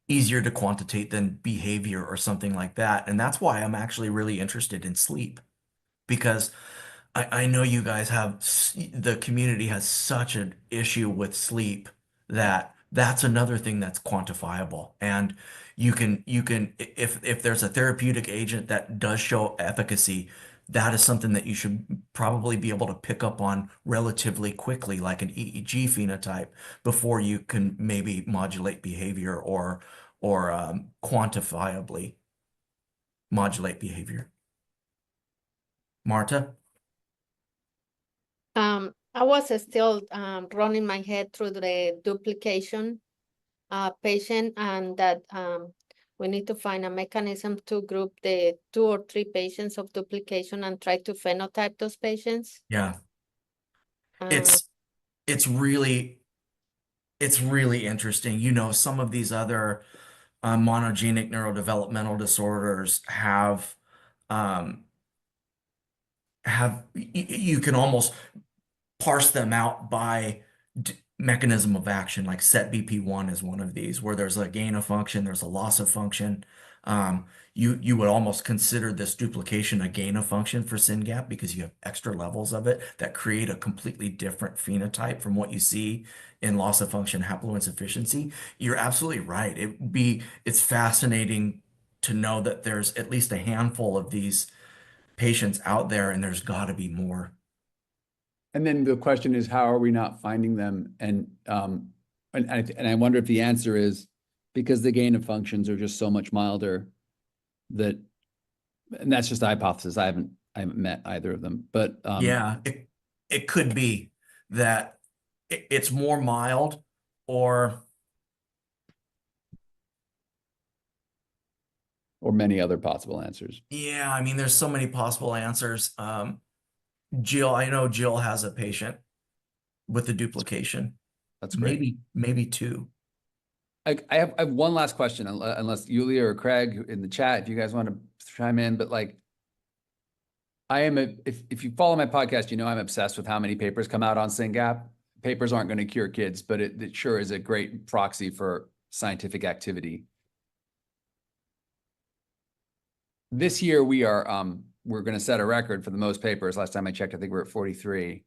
Easier to quantitate than behavior or something like that. And that's why I'm actually really interested in sleep because I know you guys the community has such an issue with sleep that's another thing that's quantifiable. And you can if there's a therapeutic agent that does show efficacy, that is something that you should probably be able to pick up on relatively quickly, like an EEG phenotype, before you can maybe modulate behavior or quantifiably modulate behavior. Marta? I was still running my head through the duplication patient, and that we need to find a mechanism to group the 2 or 3 patients of duplication and try to phenotype those patients. Yeah. Uh, It's really interesting. You know, some of these other monogenic neurodevelopmental disorders um, you can almost parse them out by mechanism of action, like SETBP1 is one of these, where there's a gain of function, there's a loss of function. You would almost consider this duplication a gain of function for SYNGAP because you have extra levels of it that create a completely different phenotype from what you see in loss of function haploinsufficiency. You're absolutely right. It's fascinating to know that there's at least a handful of these patients out there, and there's got to be more. And then the question is, how are we not finding them? And I wonder if the answer is because the gain of functions are just so much milder that, and that's just a hypothesis. I haven't met either of them, but Yeah, it could be that it's more mild, or many other possible answers. yeah, I mean, there's so many possible answers. Jill, I know Jill has a patient with the duplication. That's great. Maybe 2. I have one last question, unless Yulia or Craig in the chat, if you guys want to chime in, but like, if you follow my podcast, you know I'm obsessed with how many papers come out on SYNGAP. Papers aren't going to cure kids, but it sure is a great proxy for scientific activity. This year we're going to set a record for the most papers. Last time I checked, I think we're at 43.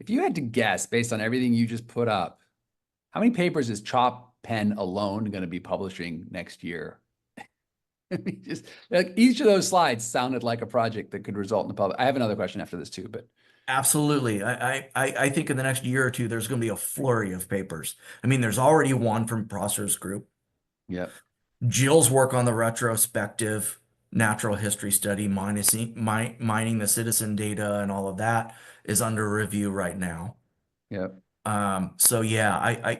If you had to guess, based on everything you just put up, how many papers is CHOP Pen alone going to be publishing next year? Just like each of those slides sounded like a project that could result in the public. I have another question after this too, but Absolutely. I think in the next year or two, there's going to be a flurry of papers. I mean, there's already one from Prosser's group. yeah. Jill's work on the retrospective natural history study, mining the citizen data and all of that is under review right now. Yeah. So yeah,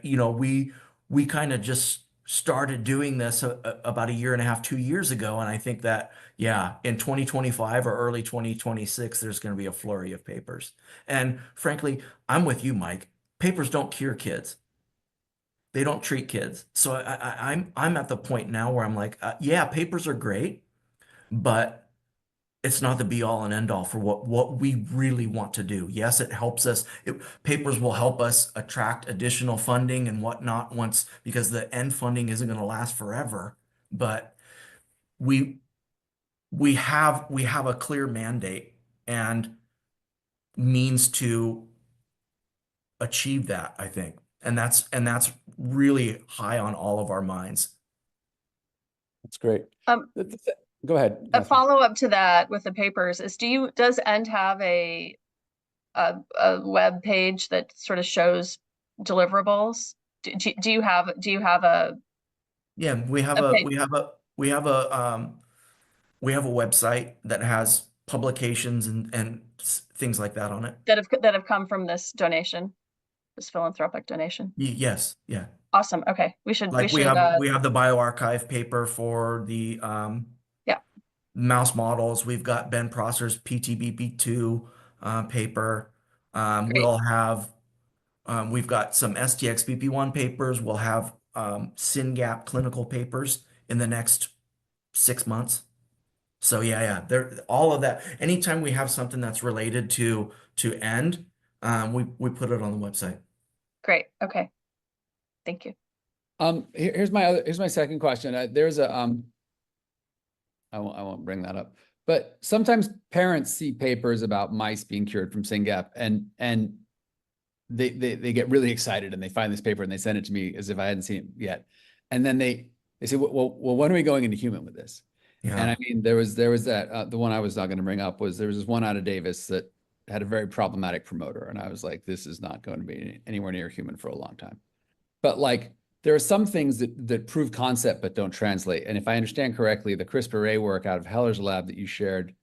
we kind of just started doing this about 1.5 years, 2 years ago. And I think that, yeah, in 2025 or early 2026, there's going to be a flurry of papers. And frankly, I'm with you, Mike. Papers don't cure kids. They don't treat kids. So I'm at the point now where I'm like, yeah, papers are great, but it's not the be all and end all for what we really want to do. Yes, it helps us. Papers will help us attract additional funding and whatnot because the end funding isn't going to last forever. But we have a clear mandate and means to achieve that, I think. And that's really high on all of our minds. That's great. Go ahead, A Catherine. follow-up to that with the papers is, does END have a web page that sort of shows deliverables? Do you have a Yeah, we have Okay. we have a website that has publications and things like that on it. that have come from this donation, this philanthropic donation? Yes, yeah. Awesome. Okay, we should Like we have the bioarchive paper for the Yeah. mouse models. We've got Ben Prosser's PTBP2 paper. We'll have we've got some STXBP1 papers. We'll have SYNGAP clinical papers in the next 6 months. So yeah, there all of that. Anytime we have something that's related to END, we put it on the website. Great. Okay. Thank you. Here's my second question. There's a I won't bring that up, but sometimes parents see papers about mice being cured from SYNGAP and they get really excited and they find this paper and they send it to me as if I hadn't seen it yet. And then they say, well, when are we going into human with this? And Yeah. I mean, there was that the one I was not going to bring up was there was this one out of Davis that had a very problematic promoter, and I was like, this is not going to be anywhere near human for a long time. But like, there are some things that prove concept but don't translate. And if I understand correctly, the CRISPR-A work out of Heller's lab that you shared,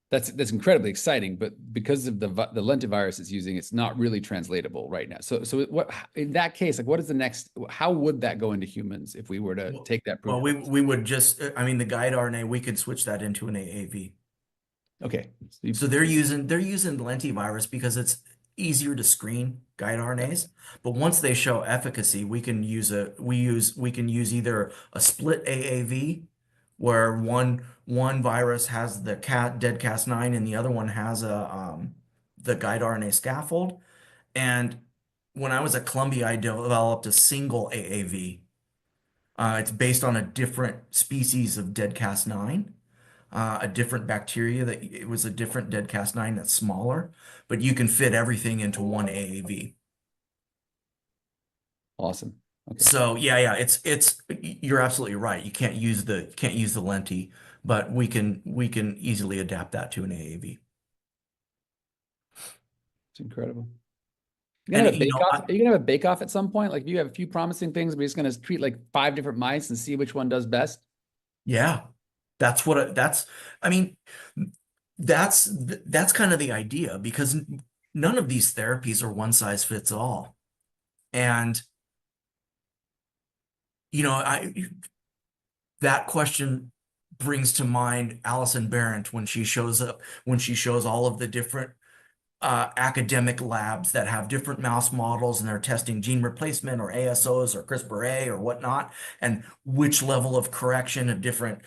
that's incredibly exciting. But because of the lentivirus it's using, it's not really translatable right now. So what in that case, like, what is the next? How would that go into humans if we were to take that proof? Well, we would just, I mean, the guide RNA, we could switch that into an AAV. Okay. So they're using lentivirus because it's easier to screen guide RNAs. But once they show efficacy, we can use either a split AAV where one virus has the dead Cas9 and the other one has the guide RNA scaffold. And when I was at Columbia, I developed a single AAV. It's based on a different species of dead Cas9. A different bacteria that it was a different dead Cas9 that's smaller, but you can fit everything into one AAV. Awesome. Okay. So yeah, it's you're absolutely right. You can't use the lenti, but we can easily adapt that to an AAV. It's incredible. And Are you gonna have a bake-off at some point? Like, you have a few promising things, we're just gonna treat like 5 different mice and see which one does best. yeah, I mean, that's kind of the idea, because none of these therapies are one size fits all. And that question brings to mind Alison Berendt when she shows all of the different academic labs that have different mouse models, and they're testing gene replacement or ASOs or CRISPR-A or whatnot, and which level of correction of different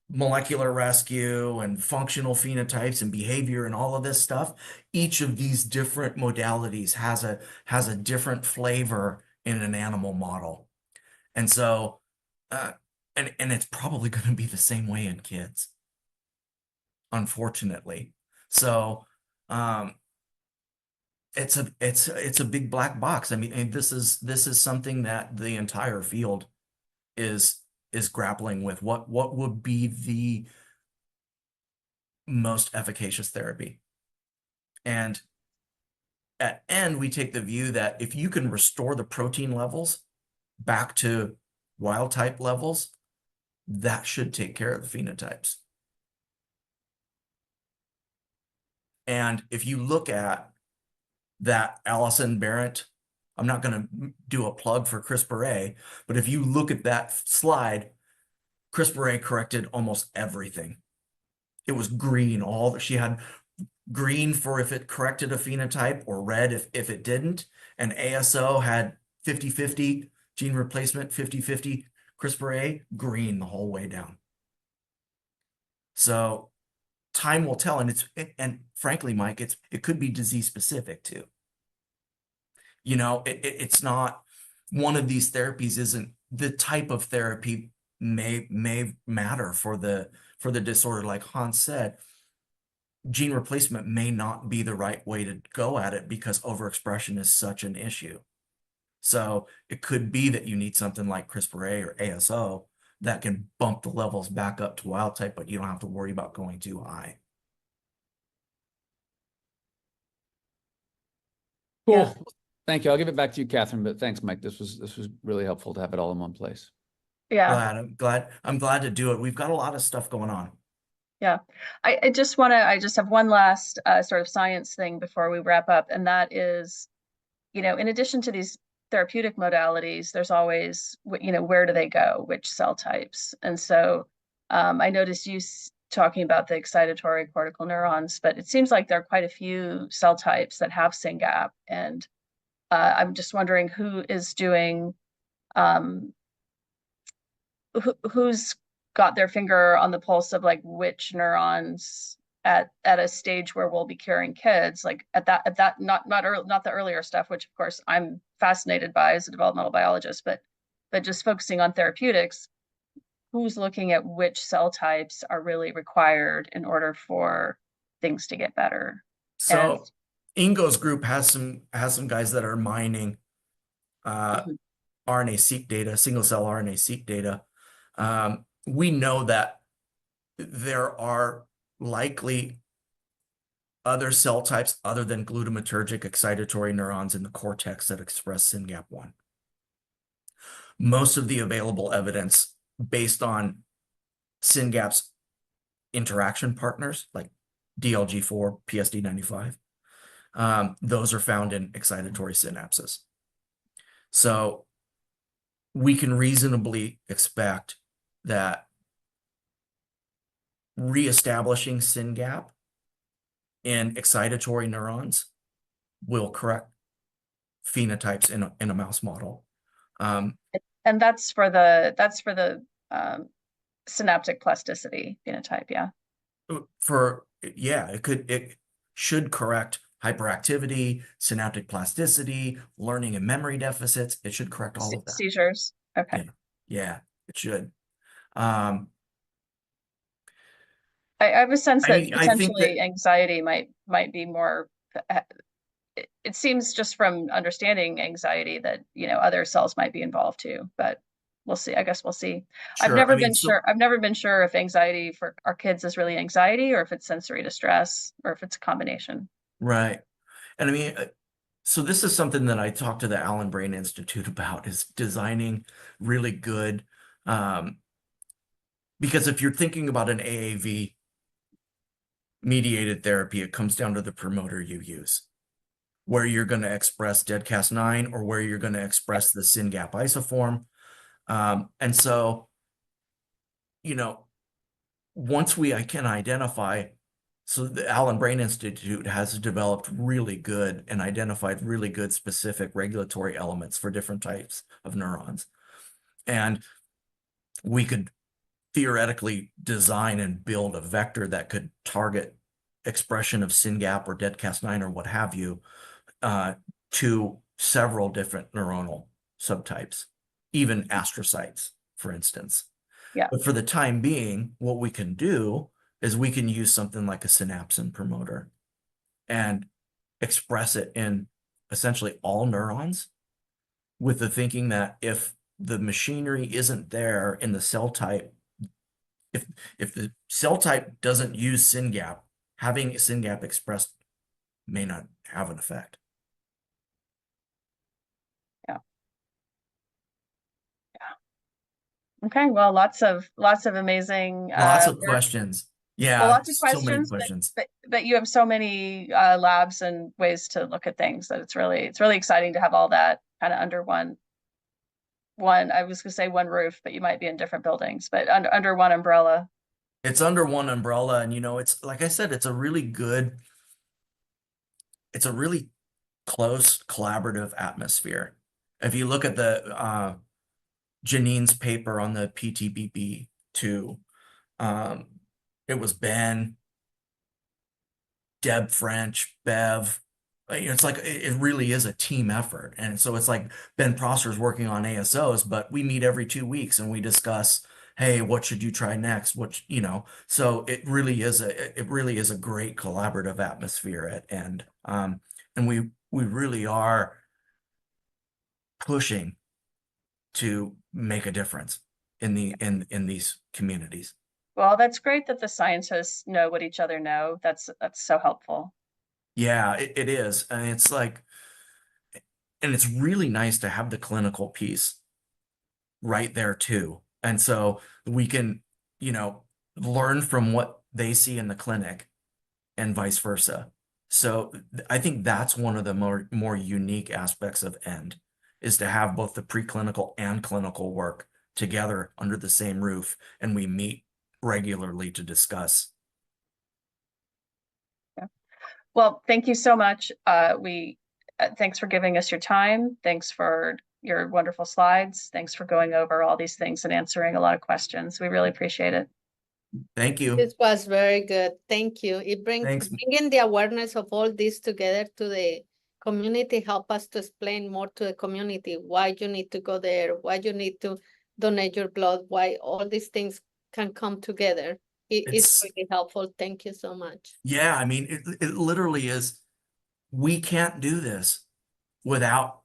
molecular rescue and functional phenotypes and behavior and all of this stuff. Each of these different modalities has a different flavor in an animal model. And so, and it's probably going to be the same way in kids, unfortunately. So, it's a big black box. I mean, this is something that the entire field is grappling with. What would be the most efficacious therapy? And at end, we take the view that if you can restore the protein levels back to wild type levels, that should take care of the phenotypes. And if you look at that Alison Berendt, I'm not going to do a plug for CRISPR-A, but if you look at that slide, CRISPR-A corrected almost everything. It was green. She had green for if it corrected a phenotype, or red if it didn't. And ASO had 50-50 gene replacement, 50-50 CRISPR-A, green the whole way down. So time will tell, and frankly, Mike, it could be disease specific too. It's not one of these therapies isn't the type of therapy may matter for the disorder. Like Hans said, gene replacement may not be the right way to go at it because overexpression is such an issue. So it could be that you need something like CRISPR-A or ASO that can bump the levels back up to wild type, but you don't have to worry about going too high. Cool. Yeah. Thank you. I'll give it back to you, Catherine, but thanks, Mike. This was really helpful to have it all in one place. Yeah. I'm glad to do it. We've got a lot of stuff going on. Yeah. I just have one last sort of science thing before we wrap up. And that is, in addition to these therapeutic modalities, there's always, where do they go? Which cell types? And so I noticed you talking about the excitatory cortical neurons, but it seems like there are quite a few cell types that have SYNGAP. And I'm just wondering who is doing, who's got their finger on the pulse of like which neurons at a stage where we'll be curing kids, like at that not the earlier stuff, which of course I'm fascinated by as a developmental biologist, but just focusing on therapeutics, who's looking at which cell types are really required in order for things to get better. So Ingo's group has some guys that are mining RNA-seq data, single cell RNA-seq data. We know that there are likely other cell types other than glutamatergic excitatory neurons in the cortex that express SYNGAP1. Most of the available evidence based on SYNGAP's interaction partners, like DLG4, PSD95, those are found in excitatory synapses. So we can reasonably expect that reestablishing SYNGAP in excitatory neurons will correct phenotypes in a mouse model. And that's for the synaptic plasticity phenotype, yeah. It should correct hyperactivity, synaptic plasticity, learning and memory deficits. It should correct all of that. Seizures. Okay. Yeah, it should. I have a sense that I think potentially that anxiety might be more. It seems just from understanding anxiety that, you know, other cells might be involved too, but we'll see. I guess we'll see. I've sure. never been sure. I've never been sure if anxiety for our kids is really anxiety or if it's sensory distress or if it's a combination. Right. And I mean, so this is something that I talked to the Allen Brain Institute about, is designing really good, because if you're thinking about an AAV mediated therapy, it comes down to the promoter you use, where you're going to express DEDCAS9 or where you're going to express the SYNGAP isoform. And so, you know, once I can identify, so the Allen Brain Institute has developed really good and identified really good specific regulatory elements for different types of neurons. And we could theoretically design and build a vector that could target expression of SYNGAP or DEDCAS9 or what have you, to several different neuronal subtypes, even astrocytes, for instance. Yeah. But for the time being, what we can do is we can use something like a synapsin promoter and express it in essentially all neurons, with the thinking that if the machinery isn't there in the cell type, if the cell type doesn't use SYNGAP, having SYNGAP expressed may not have an effect. Yeah. Okay. Well, lots of amazing Lots of work. questions. Yeah, Well, lots of so many questions, questions. but you have so many labs and ways to look at things that it's really exciting to have all that kind of under one. I was gonna say one roof, but you might be in different buildings, but under one umbrella. It's under one umbrella, and you know, it's like I said, it's a really close collaborative atmosphere. If you look at the Janine's paper on the PTBB2, it was Ben, Deb French, Bev. It's like it really is a team effort. And so it's like Ben Prosser's working on ASOs, but we meet every 2 weeks and we discuss, hey, what should you try next? So it really is a great collaborative atmosphere at End. And we really are pushing to make a difference in these communities. Well, that's great that the scientists know what each other know. That's so helpful. Yeah, it is. And it's like, and it's really nice to have the clinical piece right there too. And so we can, learn from what they see in the clinic and vice versa. So I think that's one of the more unique aspects of End, is to have both the preclinical and clinical work together under the same roof, and we meet regularly to discuss. Yeah. Well, thank you so much. Thanks for giving us your time. Thanks for your wonderful slides. Thanks for going over all these things and answering a lot of questions. We really appreciate it. Thank you. This was very good. Thank you. Thanks. Bringing the awareness of all this together to the community, help us to explain more to the community why you need to go there, why you need to donate your blood, why all these things can come together. It's really helpful. Thank you so much. Yeah, I mean, it literally is. We can't do this without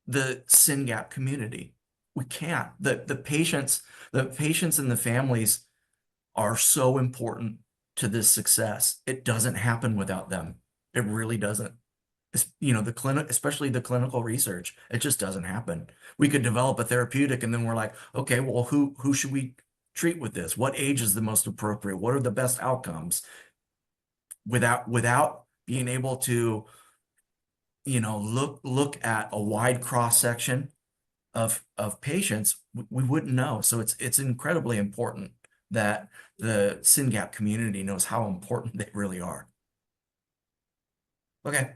the SYNGAP community. We can't. The patients and the families are so important to this success. It doesn't happen without them. It really doesn't. You know, the clinic, especially the clinical research, it just doesn't happen. We could develop a therapeutic and then we're like, okay, well, who should we treat with this? What age is the most appropriate? What are the best outcomes? Without being able to, you know, look at a wide cross section of patients, we wouldn't know. So it's incredibly important that the SYNGAP community knows how important they really are. Okay.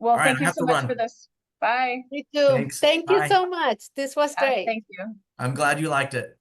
Well, All right, thank I you have so to much run. for this. Bye. Me too. Thanks. Thank you Bye. so much. This was great. Thank you. I'm glad you liked it.